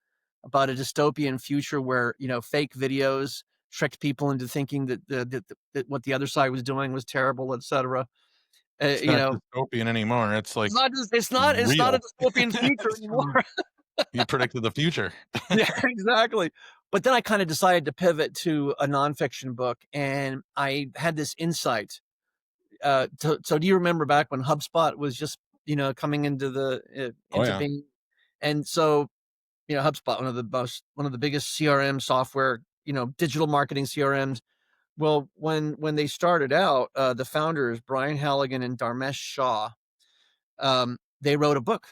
about a dystopian future where, fake videos tricked people into thinking that what the other side was doing was terrible, et cetera. It's not dystopian anymore. It's like it's not a real. dystopian future anymore. You predicted the future. Yeah, exactly. But then I kind of decided to pivot to a nonfiction book, and I had this insight. So do you remember back when HubSpot was just, coming into Oh yeah. being? And so, HubSpot, one of the biggest CRM software, digital marketing CRMs. Well, when they started out, the founders, Brian Halligan and Dharmesh Shah, they wrote a book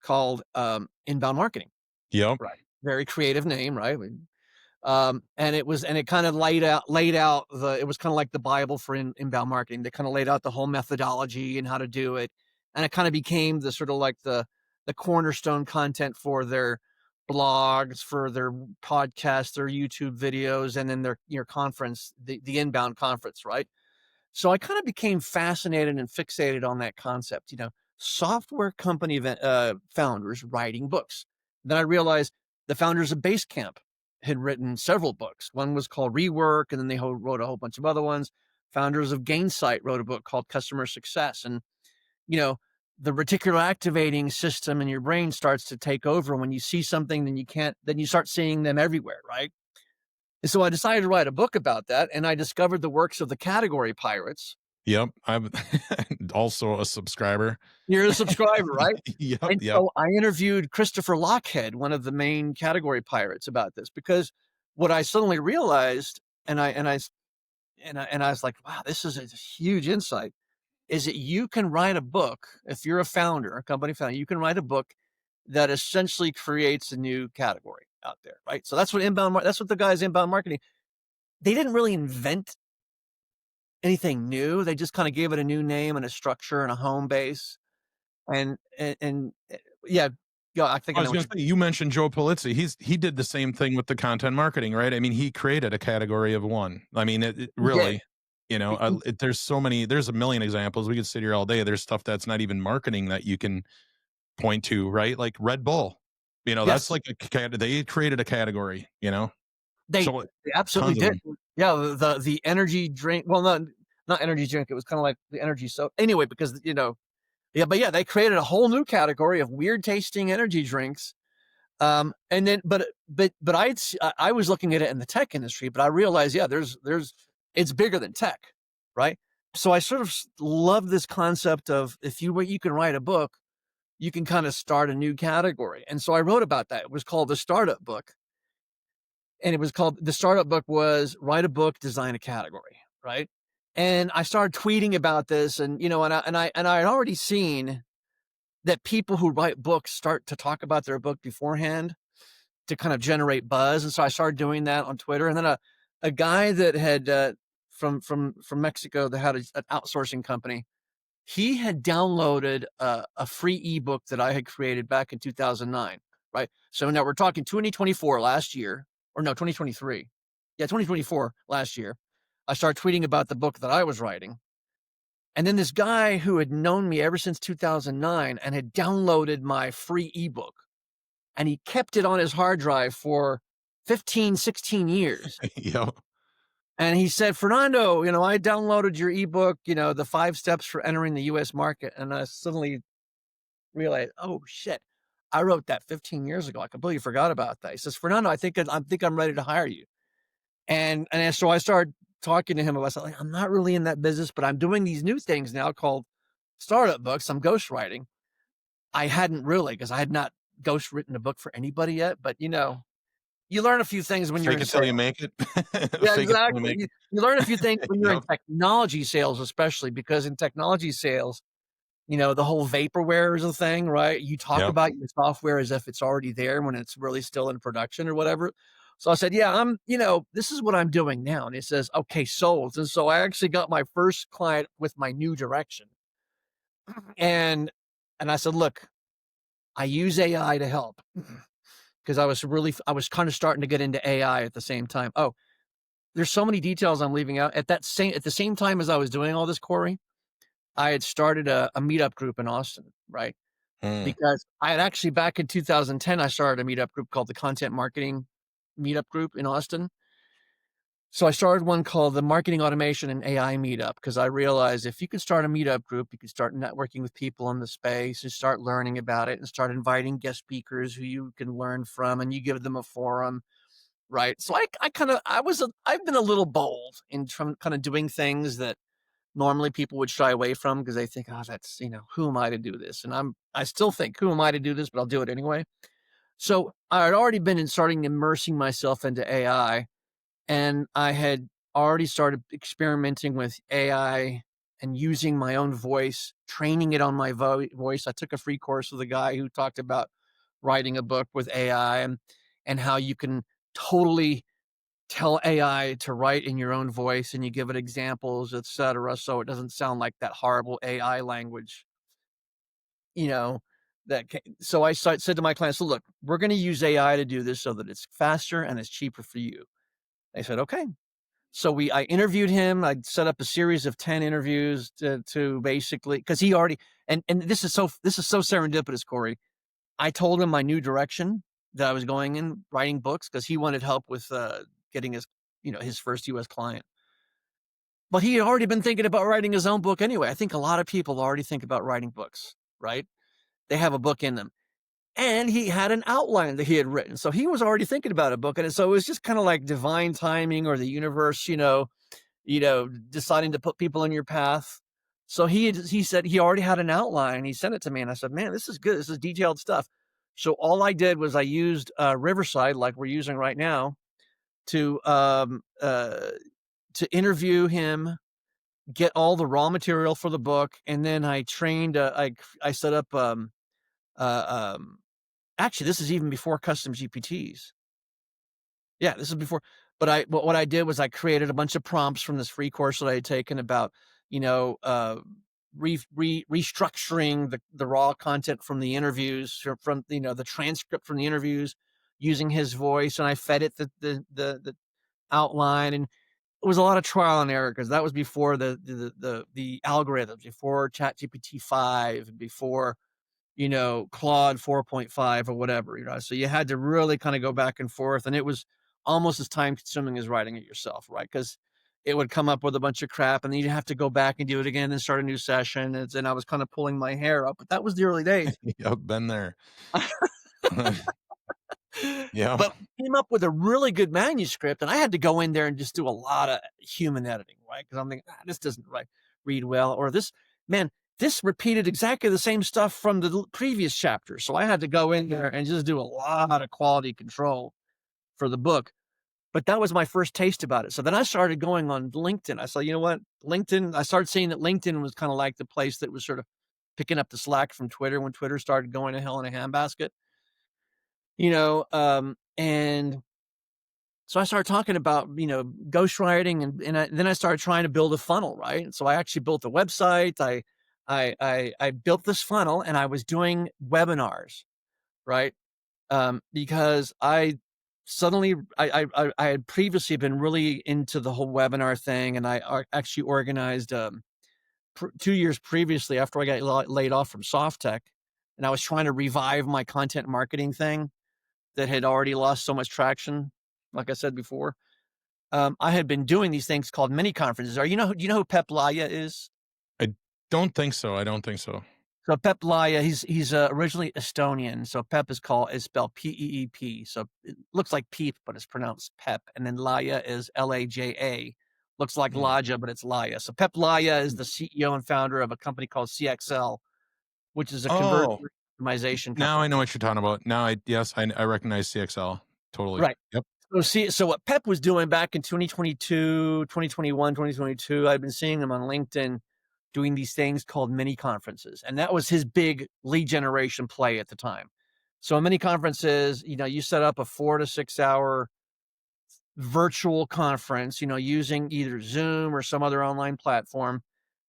called Inbound Marketing. Yep. Right. Very creative name, right? And it kind of laid out it was kind of like the Bible for inbound marketing. They kind of laid out the whole methodology and how to do it. And it kind of became the sort of like the cornerstone content for their blogs, for their podcasts, their YouTube videos, and then their conference, the inbound conference, right? So I kind of became fascinated and fixated on that concept, software company founders writing books. Then I realized the founders of Basecamp had written several books. One was called Rework, and then they wrote a whole bunch of other ones. Founders of Gainsight wrote a book called Customer Success. And, the reticular activating system in your brain starts to take over. When you see something, then you start seeing them everywhere, right? And so I decided to write a book about that, and I discovered the works of the Category Pirates. Yep. I'm also a subscriber. You're a subscriber, right? Yep. And Yep. so I interviewed Christopher Lochhead, one of the main Category Pirates, about this, because what I suddenly realized, and I was like, wow, this is a huge insight, is that you can write a book. If you're a founder, a company founder, you can write a book that essentially creates a new category out there, right? So that's what the guys inbound marketing, they didn't really invent anything new. They just kind of gave it a new name and a structure and a home base. And yeah, I think I I was know going what to say, you mentioned Joe Pulizzi. He did the same thing with the content marketing, right? I mean, he created a category of one. I mean, it you did. really, there's a million examples. We could sit here all day. There's stuff that's not even marketing that you can point to, right? Like Red Bull, that's Yes, like they created a category, they, so they absolutely tons of did. them. Yeah, the energy drink. Well, not energy drink. It was kind of like the energy soap. Anyway, because yeah, but yeah, they created a whole new category of weird tasting energy drinks. And then, but I was looking at it in the tech industry, but I realized, yeah, it's bigger than tech, right? So I sort of love this concept of if you can write a book, you can kind of start a new category. And so I wrote about that. It was called the Startup Book. And the Startup Book was write a book, design a category, right? And I started tweeting about this, and I had already seen that people who write books start to talk about their book beforehand to kind of generate buzz. And so I started doing that on Twitter. And then a guy that had from Mexico that had an outsourcing company, he had downloaded a free ebook that I had created back in 2009. Right. So now we're talking 2024 last year, or no, 2023. Yeah, 2024 last year. I started tweeting about the book that I was writing. And then this guy who had known me ever since 2009 and had downloaded my free ebook, and he kept it on his hard drive for 15, 16 years. Yep. And he said, Fernando, I downloaded your ebook, the 5 steps for entering the US market. And I suddenly realized, oh shit, I wrote that 15 years ago. I completely forgot about that. He says, Fernando, I think I'm ready to hire you. And so I started talking to him about something. I'm not really in that business, but I'm doing these new things now called startup books. I'm ghostwriting. I hadn't really, because I had not ghost written a book for anybody yet. But you learn a few things when you're Fake in it till sales. you make it. Yeah, Fake it till you exactly. make You learn a few things it. when you're in Yep. technology sales, especially because in technology sales, the whole vaporware is a thing, right? You talk Yep. about your software as if it's already there when it's really still in production or whatever. So I said, yeah, this is what I'm doing now. And he says, okay, sold. And so I actually got my first client with my new direction. And I said, look, I use AI to help because I was kind of starting to get into AI at the same time. Oh, there's so many details I'm leaving out. At the same time as I was doing all this, Corey, I had started a meetup group in Austin, right? Mm. Because I had actually, back in 2010, I started a meetup group called the Content Marketing Meetup Group in Austin. So I started one called the Marketing Automation and AI Meetup, because I realized if you could start a meetup group, you could start networking with people in the space and start learning about it and start inviting guest speakers who you can learn from, and you give them a forum, right? So I've been a little bold in kind of doing things that normally people would shy away from, because they think, oh, that's, who am I to do this? And I still think, who am I to do this? But I'll do it anyway. So I had already been starting immersing myself into AI, and I had already started experimenting with AI and using my own voice, training it on my voice. I took a free course with a guy who talked about writing a book with AI, and how you can totally tell AI to write in your own voice, and you give it examples, etc. So it doesn't sound like that horrible AI language, you know, so I said to my clients, so look, we're going to use AI to do this so that it's faster and it's cheaper for you. They said, okay. So I interviewed him. I set up a series of 10 interviews to basically, because he already, and this is so serendipitous, Corey. I told him my new direction that I was going in, writing books, because he wanted help with getting his first US client. But he had already been thinking about writing his own book anyway. I think a lot of people already think about writing books, right? They have a book in them. And he had an outline that he had written. So he was already thinking about a book. And so it was just kind of like divine timing, or the universe, deciding to put people in your path. So he said he already had an outline. He sent it to me, and I said, man, this is good. This is detailed stuff. So all I did was I used Riverside, like we're using right now, to interview him, get all the raw material for the book, and then I trained. I set up. Actually, this is even before custom GPTs. Yeah, this is before. But what I did was I created a bunch of prompts from this free course that I had taken about, restructuring the raw content from the interviews, from the transcript from the interviews, using his voice, and I fed it the outline, and it was a lot of trial and error, because that was before the algorithms, before ChatGPT 5, before Claude 4.5 or whatever, so you had to really kind of go back and forth, and it was almost as time consuming as writing it yourself, right? Because it would come up with a bunch of crap, and then you'd have to go back and do it again and start a new session. And I was kind of pulling my hair up, but that was the early days. Yep, been there. Yeah. But we came up with a really good manuscript, and I had to go in there and just do a lot of human editing, right? Because I'm thinking, this doesn't read well, or this repeated exactly the same stuff from the previous chapter. So I had to go in there and just do a lot of quality control for the book. But that was my first taste about it. So then I started going on LinkedIn. I saw, you know what, LinkedIn, I started seeing that LinkedIn was kind of like the place that was sort of picking up the slack from Twitter when Twitter started going to hell in a handbasket, and so I started talking about, ghostwriting, and then I started trying to build a funnel, right? And so I actually built a website. I built this funnel, and I was doing webinars, right? Because I had previously been really into the whole webinar thing, and I actually organized 2 years previously, after I got laid off from SoftTech, and I was trying to revive my content marketing thing that had already lost so much traction, like I said before. I had been doing these things called mini conferences. Do you know who Pep Laya is? I don't think so. I don't think so. So Pep Laya, he's originally Estonian. So Pep is spelled P-E-E-P. So it looks like Peep, but it's pronounced Pep. And then Laya is Laja. Looks like Laja, but it's Laya. So Pep Laya is the CEO and founder of a company called CXL, which is a conversion Oh, optimization now company. I know what you're talking about. Now I recognize CXL. Totally. Right. Yep. So what Pep was doing back in 2022, 2021, 2022, I've been seeing him on LinkedIn doing these things called mini conferences. And that was his big lead generation play at the time. So mini conferences, you set up a 4 to 6 hour virtual conference, using either Zoom or some other online platform,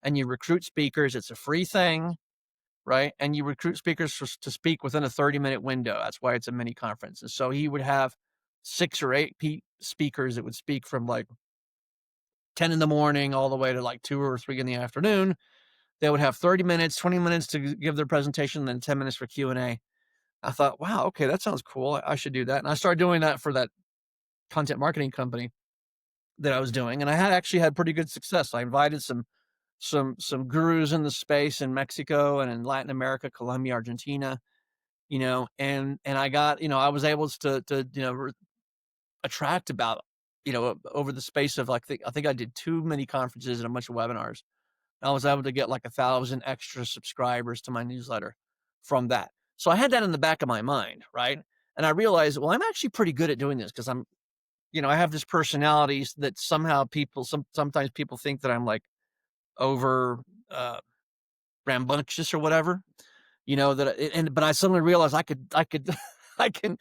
and you recruit speakers. It's a free thing, right? And you recruit speakers to speak within a 30-minute window. That's why it's a mini conference. And so he would have 6 or 8 speakers that would speak from like 10 in the morning all the way to like 2 or 3 in the afternoon. They would have 30 minutes, 20 minutes to give their presentation, then 10 minutes for Q&A. I thought, wow, okay, that sounds cool. I should do that. And I started doing that for that content marketing company that I was doing. And I actually had pretty good success. I invited some gurus in the space in Mexico and in Latin America, Colombia, Argentina, and I got, I was able to attract about, over the space of like, I think I did 2 mini conferences and a bunch of webinars. I was able to get like 1,000 extra subscribers to my newsletter from that. So I had that in the back of my mind, right? And I realized, well, I'm actually pretty good at doing this because I have this personality that somehow sometimes people think that I'm like over rambunctious or whatever, but I suddenly realized I could I can,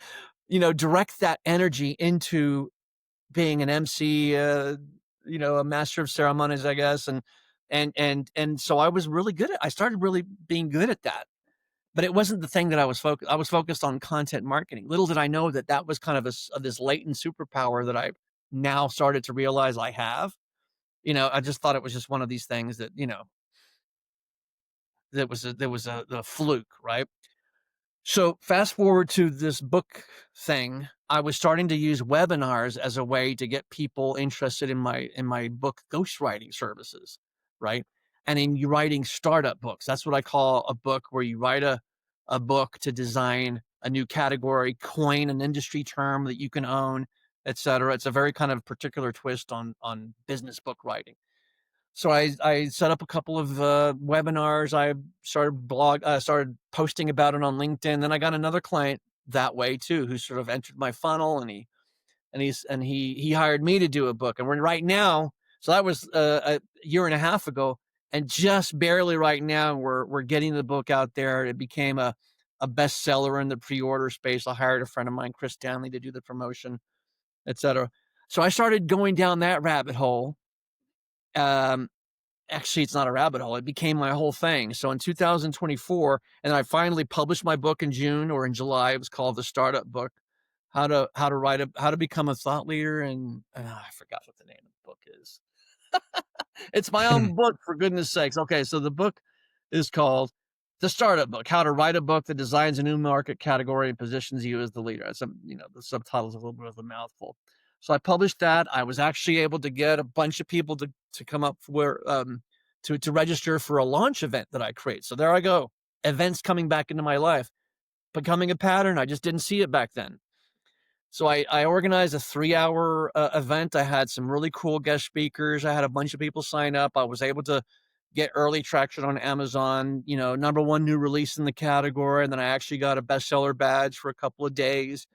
direct that energy into being an MC, a master of ceremonies, I guess. And so I was really good I started really being good at that, but it wasn't the thing that I was focused on content marketing. Little did I know that was kind of this latent superpower that I now started to realize I have. I just thought it was just one of these things that, there was a fluke, right? So fast forward to this book thing, I was starting to use webinars as a way to get people interested in my book ghostwriting services, right? And in writing startup books. That's what I call a book where you write a book to design a new category, coin an industry term that you can own, et cetera. It's a very kind of particular twist on business book writing. So I set up a couple of webinars. I started posting about it on LinkedIn. Then I got another client that way too, who sort of entered my funnel, and he hired me to do a book. And we're right now. So that was a year and a half ago, and just barely right now we're getting the book out there. It became a bestseller in the pre-order space. I hired a friend of mine, Chris Stanley, to do the promotion, etc. So I started going down that rabbit hole. Actually, it's not a rabbit hole. It became my whole thing. So in 2024, and I finally published my book in June or in July. It was called The Startup Book, how to become a thought leader. And I forgot what the name of the book is. It's my own book, for goodness sakes. Okay, so the book is called The Startup Book, how to write a book that designs a new market category and positions you as the leader. It's the subtitle is a little bit of a mouthful. So I published that. I was actually able to get a bunch of people to come up to register for a launch event that I create. So there I go. Events coming back into my life, becoming a pattern. I just didn't see it back then. So I organized a 3-hour event. I had some really cool guest speakers. I had a bunch of people sign up. I was able to get early traction on Amazon, #1 new release in the category. And then I actually got a bestseller badge for a couple of days.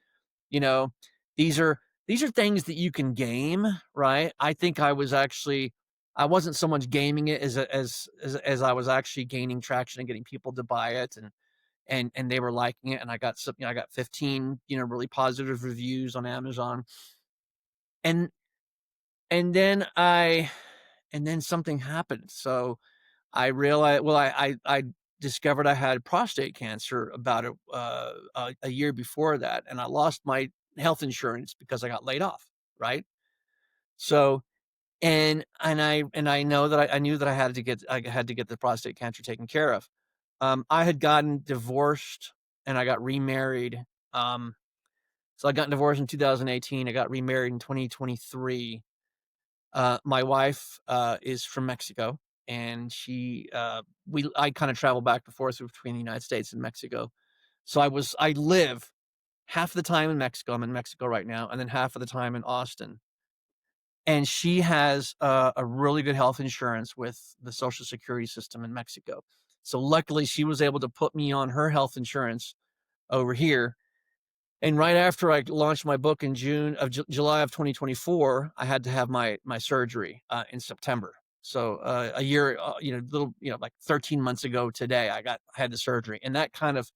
These are things that you can game, right? I think I wasn't so much gaming it as I was actually gaining traction and getting people to buy it, and they were liking it. And I got I got 15, really positive reviews on Amazon. And then something happened. So I realized, well, I discovered I had prostate cancer about a year before that. And I lost my health insurance because I got laid off. Right. So, and I know that I knew that I had to get the prostate cancer taken care of. I had gotten divorced and I got remarried. So I got divorced in 2018. I got remarried in 2023. My wife is from Mexico, and I kind of travel back and forth between the United States and Mexico. So I live half the time in Mexico. I'm in Mexico right now, and then half of the time in Austin. and she has a really good health insurance with the Social Security system in Mexico. So luckily, she was able to put me on her health insurance over here. And right after I launched my book in July of 2024, I had to have my surgery in September. So a year, like 13 months ago today, I had the surgery, and that kind of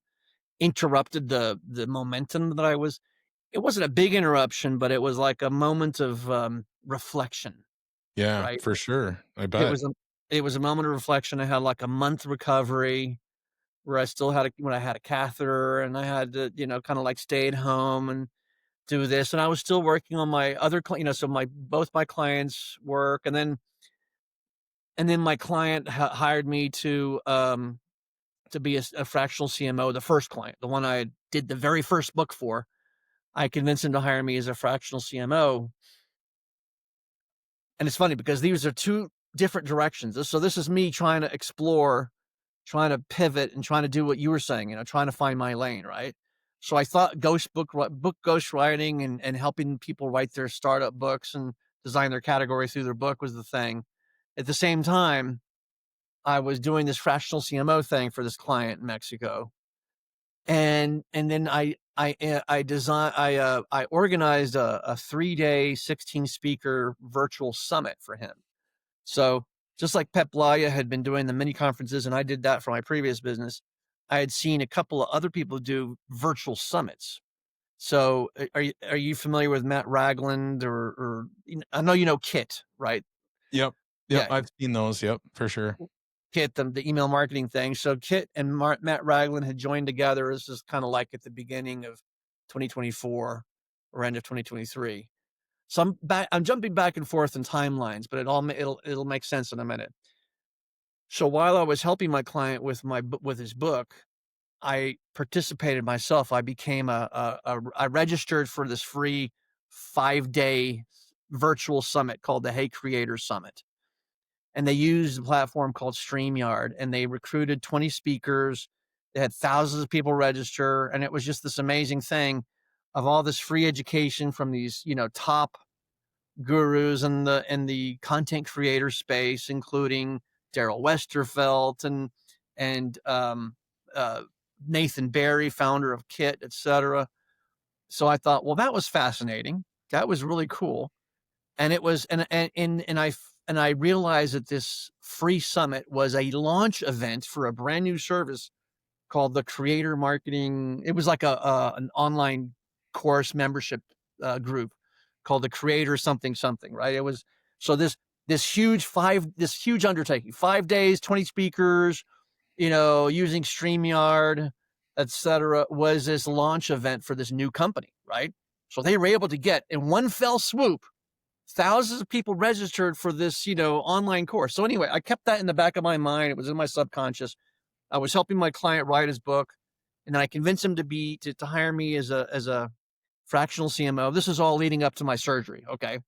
interrupted the momentum that I was. It wasn't a big interruption, but it was like a moment of reflection, Yeah, right? for sure. I It bet. was a it was a moment of reflection. I had like a month recovery where I still had when I had a catheter, and I had to, kind of like stay at home and do this. And I was still working on my other, so both my clients work. And then my client hired me to be a fractional CMO, the first client, the one I did the very first book for. I convinced him to hire me as a fractional CMO. And it's funny because these are two different directions. So this is me trying to explore, trying to pivot, and trying to do what you were saying, trying to find my lane, right? So I thought book ghostwriting and helping people write their startup books and design their category through their book was the thing. At the same time, I was doing this fractional CMO thing for this client in Mexico. And then I organized a 3-day, 16 speaker virtual summit for him. So just like Pep Laya had been doing the mini conferences, and I did that for my previous business, I had seen a couple of other people do virtual summits. So are you familiar with Matt Ragland or I know Kit, right? Yep. Yep. Yeah, I've seen those. Yep, for sure. Kit, the email marketing thing. So Kit and Matt Ragland had joined together. This is kind of like at the beginning of 2024 or end of 2023. So I'm jumping back and forth in timelines, but it'll make sense in a minute. So while I was helping my client with his book, I participated myself. I became I registered for this free 5-day virtual summit called the Hey Creator Summit. And they used a platform called StreamYard, and they recruited 20 speakers. They had thousands of people register, and it was just this amazing thing of all this free education from these, top gurus in the content creator space, including Daryl Westerfelt and Nathan Barry, founder of Kit, etc. So I thought, well, that was fascinating. That was really cool. And it was, and I realized that this free summit was a launch event for a brand new service called the Creator Marketing. It was like an online course membership group called the Creator something something, right? It was so this huge undertaking, 5 days, 20 speakers, using StreamYard, etc., was this launch event for this new company, right? So they were able to get in one fell swoop thousands of people registered for this, online course. So anyway, I kept that in the back of my mind. It was in my subconscious. I was helping my client write his book, and then I convinced him to hire me as a fractional CMO. This is all leading up to my surgery. Okay.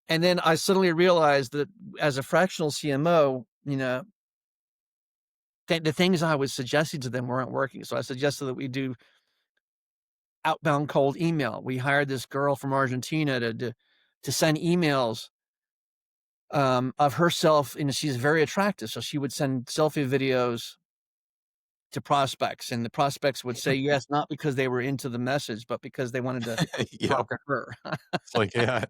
And then I suddenly realized that as a fractional CMO, the things I was suggesting to them weren't working. So I suggested that we do outbound cold email. We hired this girl from Argentina to send emails of herself. She's very attractive. So she would send selfie videos to prospects, and the prospects would say yes, not because they were into the message, but because they wanted to Yep. talk to her. It's like, yeah,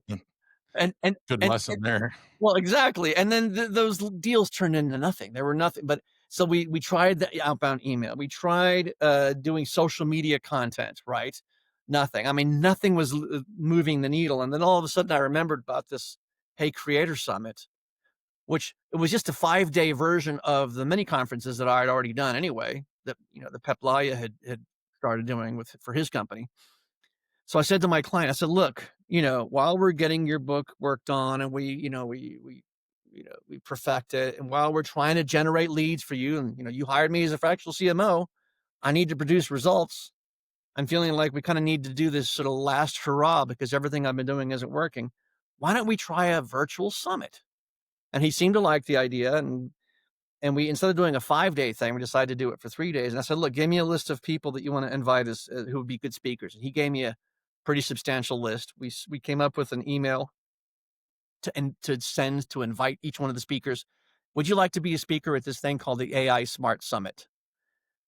and good lesson there. Well, exactly. And then those deals turned into nothing. There were nothing. But so we tried the outbound email. We tried doing social media content, right? Nothing. I mean, nothing was moving the needle. And then all of a sudden I remembered about this Hey Creator Summit, which it was just a 5-day version of the mini conferences that I had already done anyway, that, the Pep Laya had started doing for his company. So I said to my client, I said, look, while we're getting your book worked on and we perfect it, and while we're trying to generate leads for you, and, you hired me as a fractional CMO, I need to produce results. I'm feeling like we kind of need to do this sort of last hurrah because everything I've been doing isn't working. Why don't we try a virtual summit? And he seemed to like the idea. And we, instead of doing a 5-day thing, we decided to do it for 3 days. And I said, look, give me a list of people that you want to invite us who would be good speakers. And he gave me a pretty substantial list. We came up with an email to invite each one of the speakers. Would you like to be a speaker at this thing called the AI Smart Summit?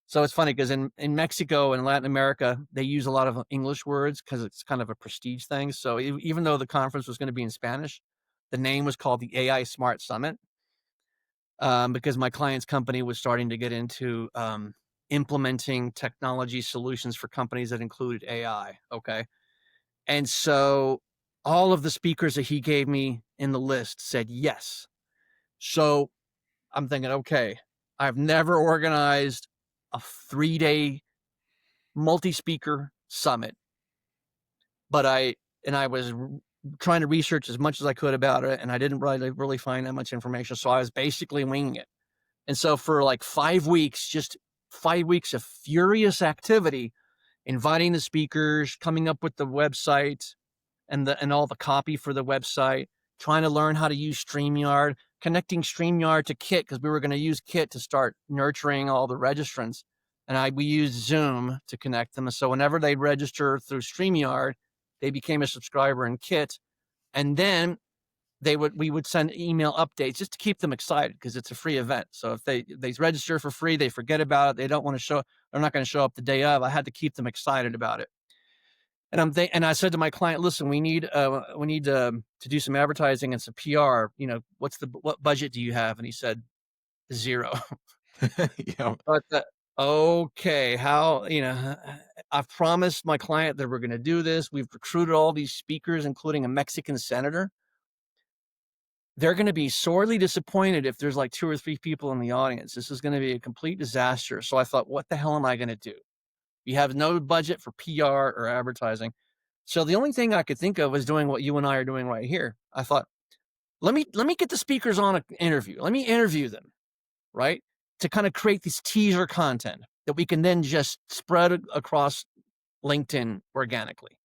So it's funny because in Mexico and Latin America, they use a lot of English words because it's kind of a prestige thing. So even though the conference was going to be in Spanish, the name was called the AI Smart Summit, because my client's company was starting to get into implementing technology solutions for companies that included AI. Okay. And so all of the speakers that he gave me in the list said yes. So I'm thinking, okay, I've never organized a 3-day multi-speaker summit, but I was trying to research as much as I could about it, and I didn't really find that much information. So I was basically winging it. And so for like 5 weeks, just 5 weeks of furious activity, inviting the speakers, coming up with the website and all the copy for the website, trying to learn how to use StreamYard, connecting StreamYard to Kit because we were going to use Kit to start nurturing all the registrants. And we used Zoom to connect them. And so whenever they register through StreamYard, they became a subscriber in Kit. And then we would send email updates just to keep them excited because it's a free event. So if they register for free, they forget about it. They don't want to show, they're not going to show up the day of. I had to keep them excited about it. And I said to my client, listen, we need to do some advertising and some PR. What budget do you have? And he said, 0. Yeah. But okay, how, I've promised my client that we're going to do this. We've recruited all these speakers, including a Mexican senator. They're going to be sorely disappointed if there's like 2 or 3 people in the audience. This is going to be a complete disaster. So I thought, what the hell am I going to do? We have no budget for PR or advertising. So the only thing I could think of was doing what you and I are doing right here. I thought, let me get the speakers on an interview. Let me interview them, right? To kind of create this teaser content that we can then just spread across LinkedIn organically.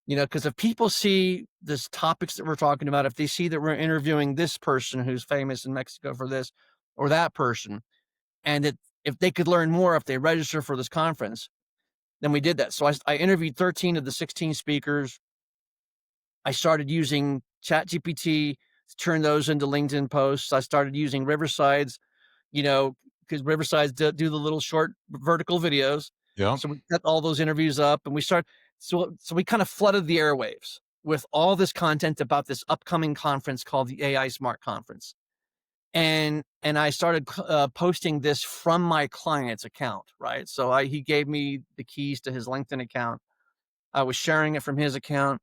Because if people see this topics that we're talking about, if they see that we're interviewing this person who's famous in Mexico for this or that person, and that if they could learn more if they register for this conference, then we did that. So I interviewed 13 of the 16 speakers. I started using ChatGPT to turn those into LinkedIn posts. I started using Riverside's, because Riverside's do the little short vertical videos. Yeah. So we got all those interviews up, and so we kind of flooded the airwaves with all this content about this upcoming conference called the AI Smart Conference. And I started posting this from my client's account, right? So he gave me the keys to his LinkedIn account. I was sharing it from his account.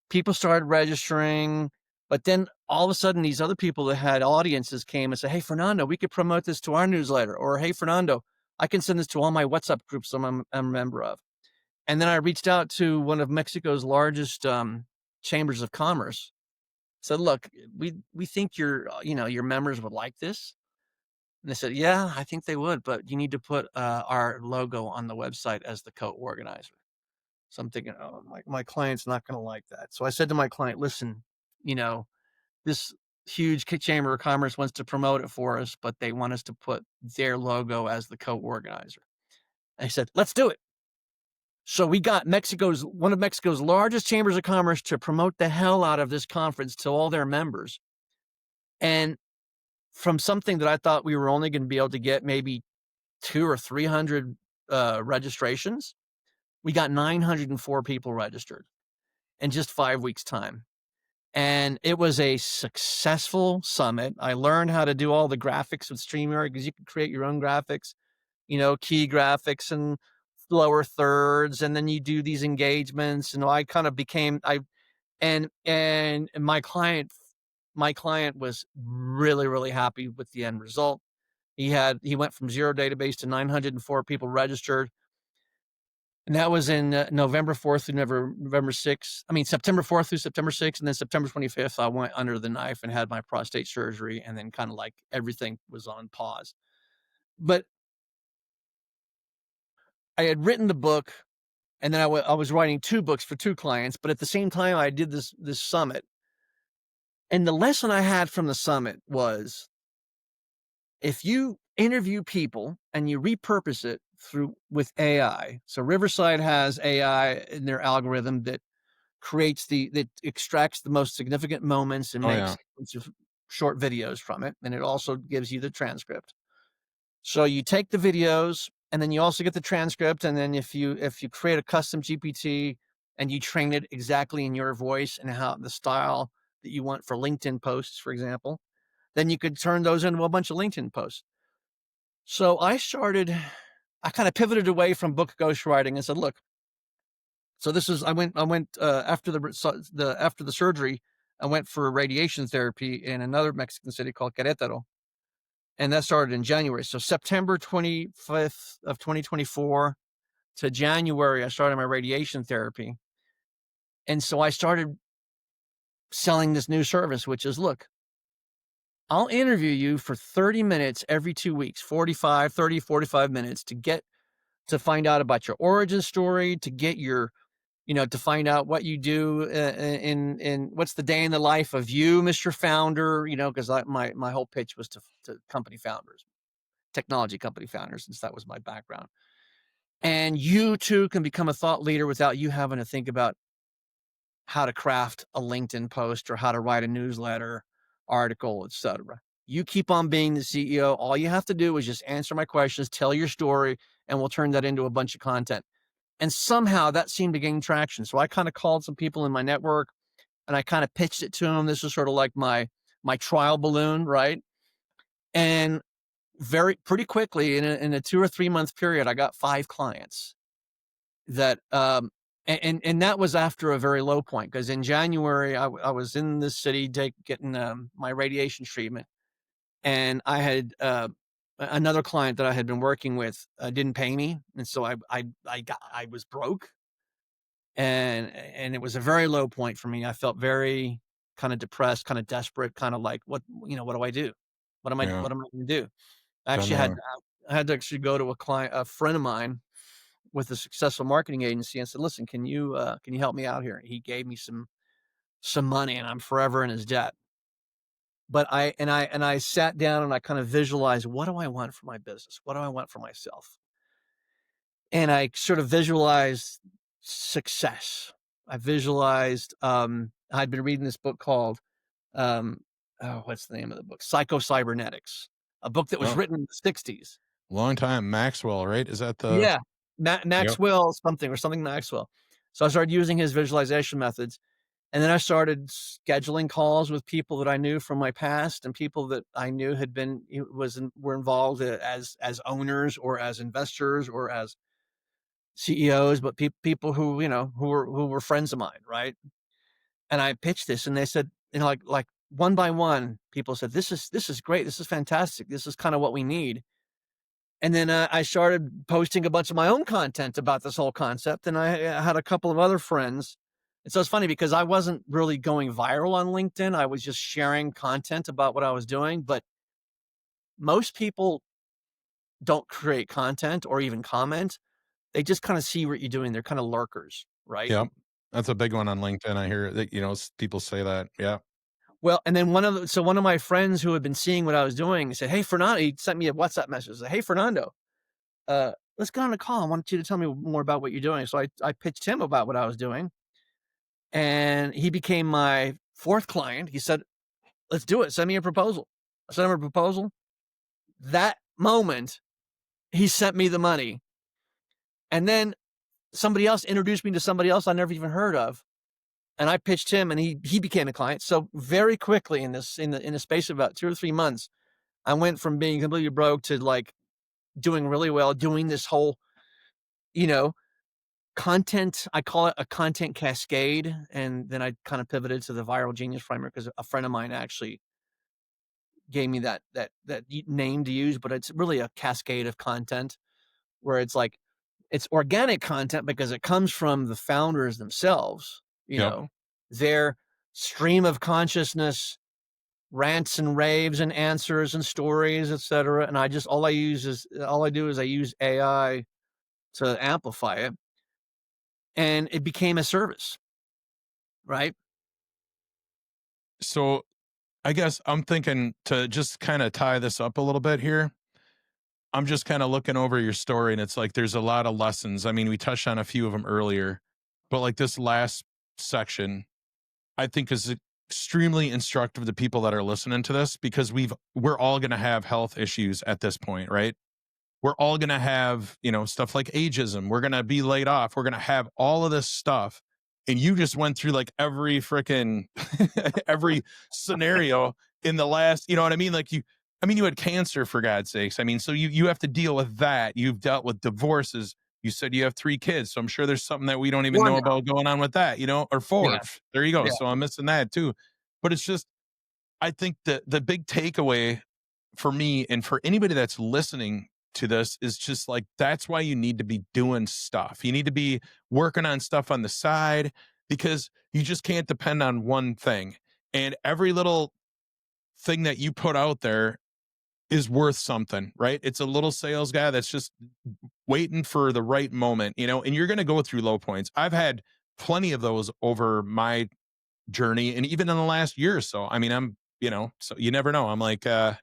People started registering, but then all of a sudden these other people that had audiences came and said, hey, Fernando, we could promote this to our newsletter. Or, hey, Fernando, I can send this to all my WhatsApp groups I'm a member of. And then I reached out to one of Mexico's largest chambers of commerce. Said, look, we think your members would like this. And they said, yeah, I think they would, but you need to put our logo on the website as the co-organizer. So I'm thinking, oh, my client's not going to like that. So I said to my client, listen, this huge chamber of commerce wants to promote it for us, but they want us to put their logo as the co-organizer. I said, let's do it. So we got one of Mexico's largest chambers of commerce to promote the hell out of this conference to all their members. And from something that I thought we were only going to be able to get maybe 200 or 300 registrations, we got 904 people registered in just 5 weeks' time. And it was a successful summit. I learned how to do all the graphics with StreamYard because you can create your own graphics, key graphics and lower thirds, and then you do these engagements. And I kind of became and my client was really, really happy with the end result. He went from 0 database to 904 people registered. And that was in November 4th through November 6th. I mean, September 4th through September 6th. And then September 25th, I went under the knife and had my prostate surgery. And then kind of like everything was on pause. But I had written the book, and then I was writing 2 books for 2 clients. But at the same time, I did this summit. And the lesson I had from the summit was, if you interview people and you repurpose it with AI. So Riverside has AI in their algorithm that that extracts the most significant moments and Oh makes yeah. a bunch of short videos from it. And it also gives you the transcript. So you take the videos and then you also get the transcript. And then if you create a custom GPT and you train it exactly in your voice and how the style that you want for LinkedIn posts, for example, then you could turn those into a bunch of LinkedIn posts. So I kind of pivoted away from book ghostwriting and said, look, so this is, I went after the surgery, I went for radiation therapy in another Mexican city called Querétaro. And that started in January. So September 25th of 2024 to January, I started my radiation therapy. And so I started selling this new service, which is, look, I'll interview you for 30 minutes every 2 weeks, 45 minutes to find out about your origin story, to get your, to find out what you do in what's the day in the life of you, Mr. Founder, because my whole pitch was to company founders, technology company founders, since that was my background. And you too can become a thought leader without you having to think about how to craft a LinkedIn post or how to write a newsletter, article, etc. You keep on being the CEO. All you have to do is just answer my questions, tell your story, and we'll turn that into a bunch of content. And somehow that seemed to gain traction. So I kind of called some people in my network and I kind of pitched it to them. This was sort of like my trial balloon, right? And pretty quickly in a 2 or 3 month period, I got 5 clients that, and that was after a very low point, because in January, I was in this city getting my radiation treatment. And I had another client that I had been working with didn't pay me. And so I was broke. And it was a very low point for me. I felt very kind of depressed, kind of desperate, kind of like, what do I do? What am I Yeah. going to do? I Been actually there. I had to actually go to a friend of mine with a successful marketing agency and said, listen, can you help me out here? He gave me some money and I'm forever in his debt. But I sat down and I kind of visualized, what do I want for my business? What do I want for myself? And I sort of visualized success. I visualized, I'd been reading this book called, what's the name of the book? Psycho-Cybernetics, a book that was Oh, written in the 60s. long time. Maxwell, right? Is that the? Yeah. Yep. Maxwell something Maxwell. So I started using his visualization methods. And then I started scheduling calls with people that I knew from my past and people that I knew were involved as owners or as investors or as CEOs, but people who, who were friends of mine. Right. And I pitched this and they said, like one by one, people said, this is great. This is fantastic. This is kind of what we need. And then I started posting a bunch of my own content about this whole concept. And I had a couple of other friends. And so it's funny because I wasn't really going viral on LinkedIn. I was just sharing content about what I was doing. But most people don't create content or even comment. They just kind of see what you're doing. They're kind of lurkers, right? Yep. That's a big one on LinkedIn. I hear that, people say that. Yeah. Well, and then one of my friends who had been seeing what I was doing said, hey, Fernando, he sent me a WhatsApp message. Said, hey, Fernando, let's get on a call. I want you to tell me more about what you're doing. So I pitched him about what I was doing. And he became my 4th client. He said, let's do it. Send me a proposal. I sent him a proposal. That moment, he sent me the money. And then somebody else introduced me to somebody else I never even heard of. And I pitched him and he became a client. So very quickly in the space of about 2 or 3 months, I went from being completely broke to like doing really well, doing this whole, content. I call it a content cascade. And then I kind of pivoted to the viral genius framework because a friend of mine actually gave me that name to use, but it's really a cascade of content where it's like, it's organic content because it comes from the founders themselves, Yep. their stream of consciousness, rants and raves and answers and stories, etc. And all I do is I use AI to amplify it. And it became a service, right? So I guess I'm thinking to just kind of tie this up a little bit here. I'm just kind of looking over your story and it's like there's a lot of lessons. I mean, we touched on a few of them earlier, but like this last section, I think, is extremely instructive to people that are listening to this, because we're all going to have health issues at this point, right? We're all going to have, stuff like ageism. We're going to be laid off. We're going to have all of this stuff. And you just went through like every freaking, every scenario in the last, you know what I mean? Like you had cancer, for God's sakes. I mean, so you have to deal with that. You've dealt with divorces. You said you have 3 kids. So I'm sure there's something that we don't even know about going on with that, or 4. Yeah. There you go. Yeah. So I'm missing that too. But it's just, I think the big takeaway for me and for anybody that's listening to this is just like, that's why you need to be doing stuff. You need to be working on stuff on the side, because you just can't depend on one thing. And every little thing that you put out there is worth something, right? It's a little sales guy that's just waiting for the right moment, and you're going to go through low points. I've had plenty of those over my journey, and even in the last year or so. I mean, so you never know. I'm like, I'm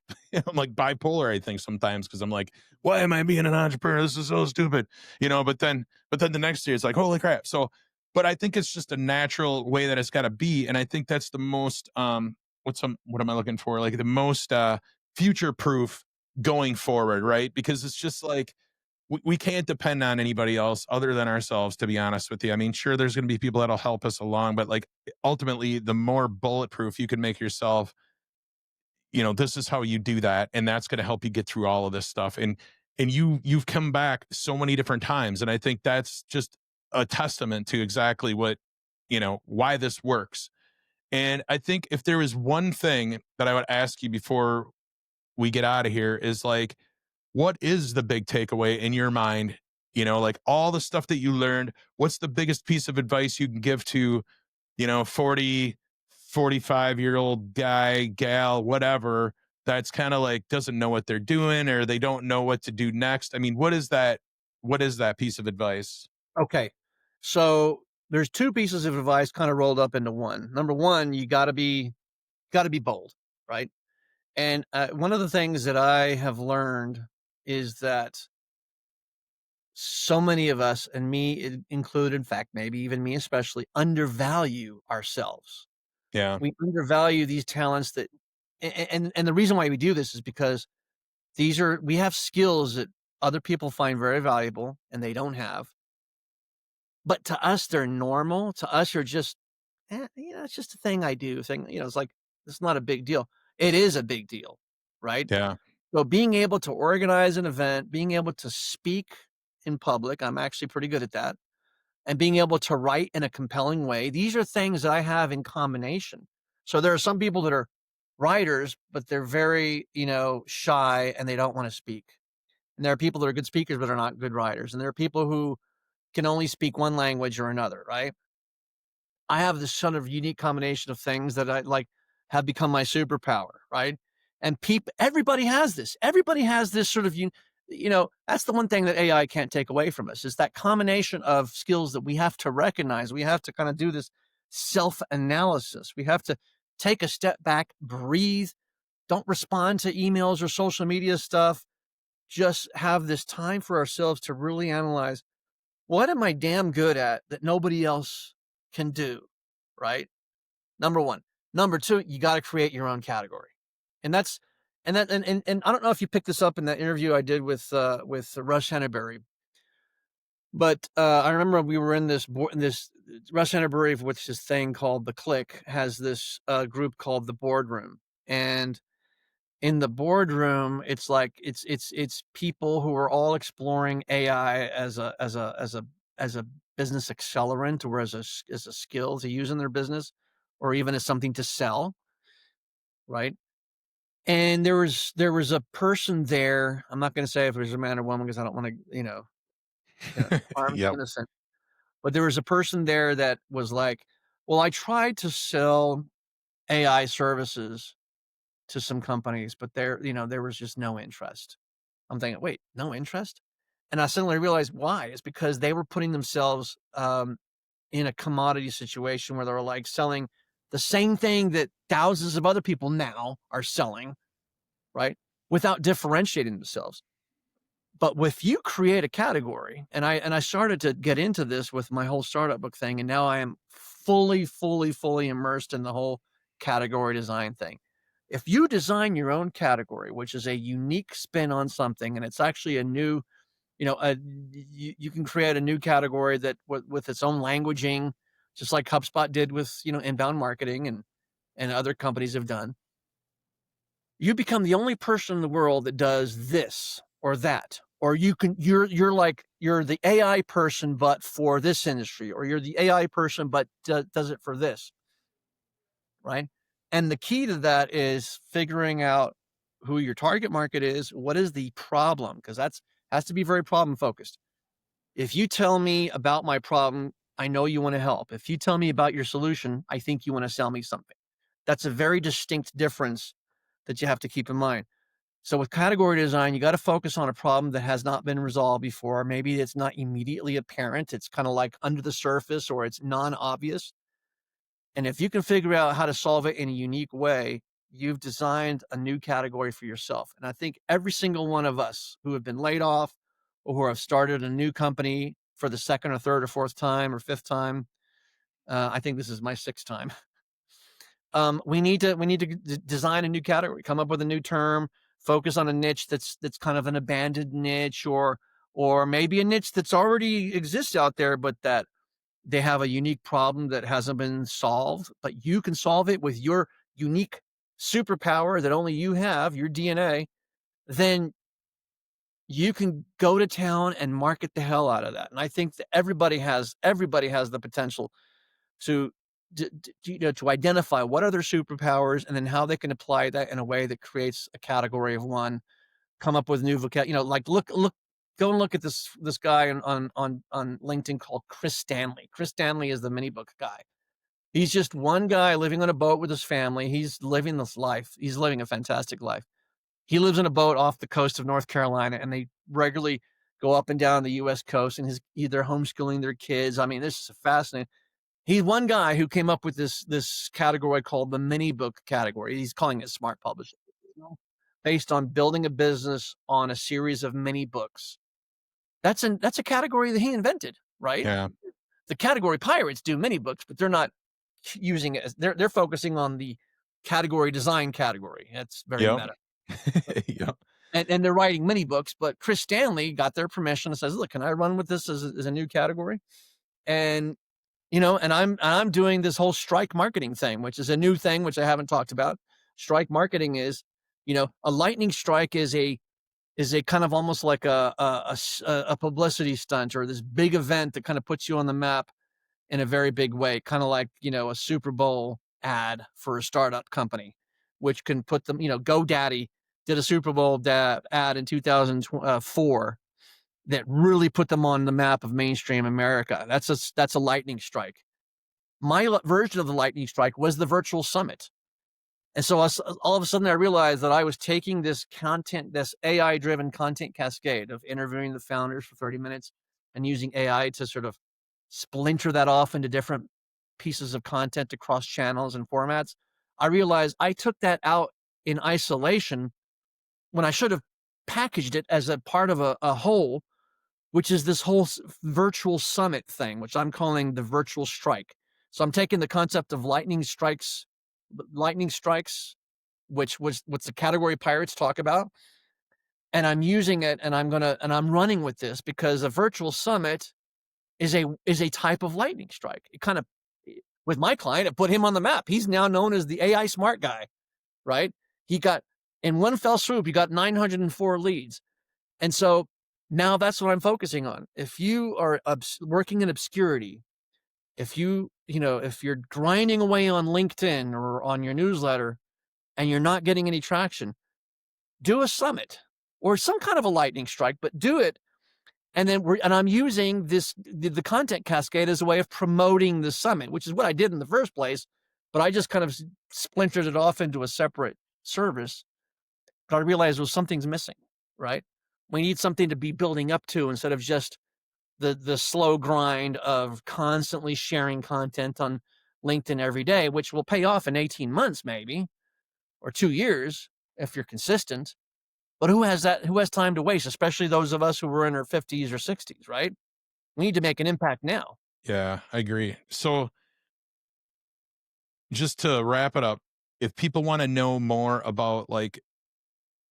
like bipolar, I think, sometimes, because I'm like, why am I being an entrepreneur? This is so stupid, but then the next year it's like, holy crap. So, but I think it's just a natural way that it's got to be. And I think that's the most, what am I looking for? Like the most, future proof going forward, right? Because it's just like, we can't depend on anybody else other than ourselves, to be honest with you. I mean, sure, there's going to be people that'll help us along, but like ultimately, the more bulletproof you can make yourself, this is how you do that, and that's going to help you get through all of this stuff. And you've come back so many different times, and I think that's just a testament to exactly what, why this works. And I think if there is one thing that I would ask you before we get out of here is like, what is the big takeaway in your mind? Like all the stuff that you learned, what's the biggest piece of advice you can give to, 40, 45-year-old guy, gal, whatever, that's kind of like doesn't know what they're doing, or they don't know what to do next? I mean, what is that piece of advice? Okay. So there's 2 pieces of advice kind of rolled up into one. Number 1, you gotta be bold, right? And one of the things that I have learned is that so many of us, and me included, in fact, maybe even me especially, undervalue ourselves. Yeah. We undervalue these talents that, and the reason why we do this is because we have skills that other people find very valuable and they don't have. But to us, they're normal. To us, you're just, it's just a thing I do. It's like, it's not a big deal. It is a big deal, right? Yeah. So being able to organize an event, being able to speak in public, I'm actually pretty good at that, and being able to write in a compelling way, these are things that I have in combination. So there are some people that are writers, but they're very, shy and they don't want to speak. And there are people that are good speakers, but are not good writers. And there are people who can only speak one language or another, right? I have this sort of unique combination of things that I like have become my superpower, right? And everybody has this. Everybody has this sort of, that's the one thing that AI can't take away from us, is that combination of skills that we have to recognize. We have to kind of do this self-analysis. We have to take a step back, breathe, don't respond to emails or social media stuff. Just have this time for ourselves to really analyze, what am I damn good at that nobody else can do, right? Number 1. Number 2, you got to create your own category. And I don't know if you picked this up in that interview I did with Russ Henneberry, but I remember we were in this Russ Henneberry, which this thing called theClick, has this group called the Boardroom. And in the boardroom, it's like, it's people who are all exploring AI as a business accelerant, or as a skill to use in their business, or even as something to sell, right? And there was a person there. I'm not going to say if it was a man or woman, because I don't want to, harm the Yep. innocent. But there was a person there that was like, well, I tried to sell AI services to some companies, but there was just no interest. I'm thinking, wait, no interest? And I suddenly realized why. It's because they were putting themselves in a commodity situation where they were like selling the same thing that thousands of other people now are selling, right? Without differentiating themselves. But if you create a category, and I started to get into this with my whole startup book thing, and now I am fully immersed in the whole category design thing. If you design your own category, which is a unique spin on something, and it's actually a new, you can create a new category that with its own languaging, just like HubSpot did with, inbound marketing and other companies have done. You become the only person in the world that does this or that, or you're the AI person, but for this industry, or you're the AI person, but does it for this, right? And the key to that is figuring out who your target market is. What is the problem? Because has to be very problem focused. If you tell me about my problem, I know you want to help. If you tell me about your solution, I think you want to sell me something. That's a very distinct difference that you have to keep in mind. So with category design, you got to focus on a problem that has not been resolved before. Maybe it's not immediately apparent. It's kind of like under the surface, or it's non-obvious. And if you can figure out how to solve it in a unique way, you've designed a new category for yourself. And I think every single one of us who have been laid off or who have started a new company for the second or third or fourth time or fifth time, I think this is my sixth time. We need to design a new category, come up with a new term, focus on a niche that's kind of an abandoned niche, or maybe a niche that's already exists out there, but that they have a unique problem that hasn't been solved, but you can solve it with your unique superpower that only you have, your DNA. Then you can go to town and market the hell out of that. And I think that everybody has the potential to identify what are their superpowers, and then how they can apply that in a way that creates a category of one, come up with new vocabulary, like go and look at this guy on LinkedIn called Chris Stanley. Chris Stanley is the mini book guy. He's just one guy living on a boat with his family. He's living this life. He's living a fantastic life. He lives in a boat off the coast of North Carolina, and they regularly go up and down the U.S. coast, and they're homeschooling their kids. I mean, this is fascinating. He's one guy who came up with this category called the mini book category. He's calling it smart publishing, based on building a business on a series of mini books. That's a category that he invented, right? Yeah. The category pirates do mini books, but they're not using it as they're focusing on the category design category. That's very meta. Yep. And they're writing mini books, but Chris Stanley got their permission and says, look, can I run with this as a new category? And and I'm doing this whole strike marketing thing, which is a new thing, which I haven't talked about. Strike marketing is, a lightning strike is a kind of almost like a publicity stunt, or this big event that kind of puts you on the map in a very big way, kind of like, a Super Bowl ad for a startup company, which can put them, GoDaddy did a Super Bowl ad in 2004 that really put them on the map of mainstream America. That's a lightning strike. My version of the lightning strike was the virtual summit. And so all of a sudden I realized that I was taking this AI-driven content cascade of interviewing the founders for 30 minutes and using AI to sort of splinter that off into different pieces of content across channels and formats. I realized I took that out in isolation when I should have packaged it as a part of a whole, which is this whole virtual summit thing, which I'm calling the virtual strike. So I'm taking the concept of lightning strikes, which was what the category pirates talk about, and I'm using it, and I'm running with this, because a virtual summit is a type of lightning strike. It kind of, with my client, it put him on the map. He's now known as the AI smart guy, right? He got, in one fell swoop, he got 904 leads. And so now that's what I'm focusing on. If you are working in obscurity, if you're grinding away on LinkedIn or on your newsletter and you're not getting any traction, do a summit or some kind of a lightning strike, but do it. And then I'm using the content cascade as a way of promoting the summit, which is what I did in the first place, but I just kind of splintered it off into a separate service. But I realized something's missing, right? We need something to be building up to, instead of just the slow grind of constantly sharing content on LinkedIn every day, which will pay off in 18 months maybe, or 2 years if you're consistent. But who has time to waste, especially those of us who were in our 50s or 60s, right? We need to make an impact now. Yeah, I agree. So just to wrap it up, if people want to know more about like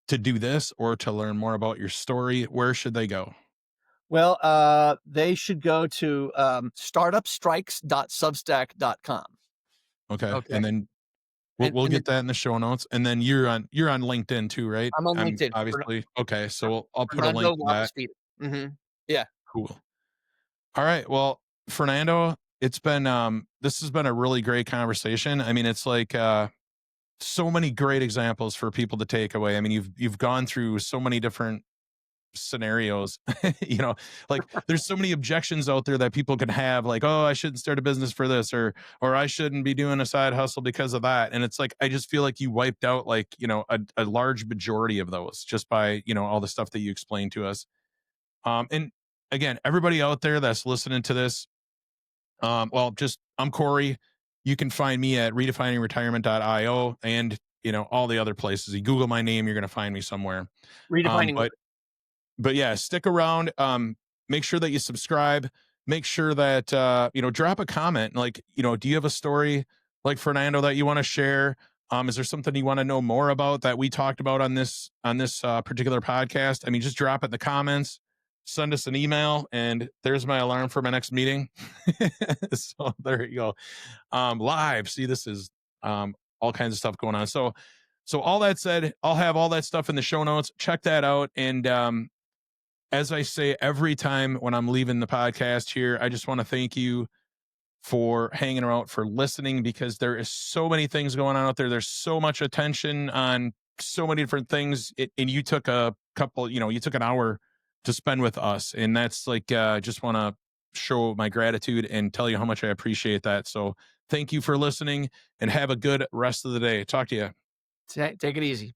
to do this or to learn more about your story, where should they go? Well, they should go to startupstrikes.substack.com. Okay. Okay. And then we'll get that in the show notes. And then you're on LinkedIn too, right? I'm on LinkedIn. Obviously. Okay. So I'll put a Fernando link to that. Labastida. Yeah. Cool. All right. Well, Fernando, it's been this has been a really great conversation. I mean, it's like so many great examples for people to take away. I mean, you've gone through so many different scenarios. You know, like there's so many objections out there that people can have, like, oh, I shouldn't start a business for this, or I shouldn't be doing a side hustle because of that. And it's like I just feel like you wiped out like, you know, a large majority of those just by, you know, all the stuff that you explained to us. And again, everybody out there that's listening to this, well, just I'm Corey. You can find me at redefiningretirement.io and, you know, all the other places. You Google my name, you're going to find me somewhere. Redefining. But yeah, stick around. Make sure that you subscribe. Make sure that, you know, drop a comment. Like, you know, do you have a story like Fernando that you want to share? Is there something you want to know more about that we talked about on this particular podcast? I mean, just drop it in the comments. Send us an email, and there's my alarm for my next meeting. So there you go. Live. See, this is all kinds of stuff going on. So all that said, I'll have all that stuff in the show notes. Check that out. And as I say every time when I'm leaving the podcast here, I just want to thank you for hanging around, for listening, because there is so many things going on out there. There's so much attention on so many different things. And you took a couple, you know, you took an hour to spend with us. And that's like, just want to show my gratitude and tell you how much I appreciate that. So thank you for listening and have a good rest of the day. Talk to you. Take it easy.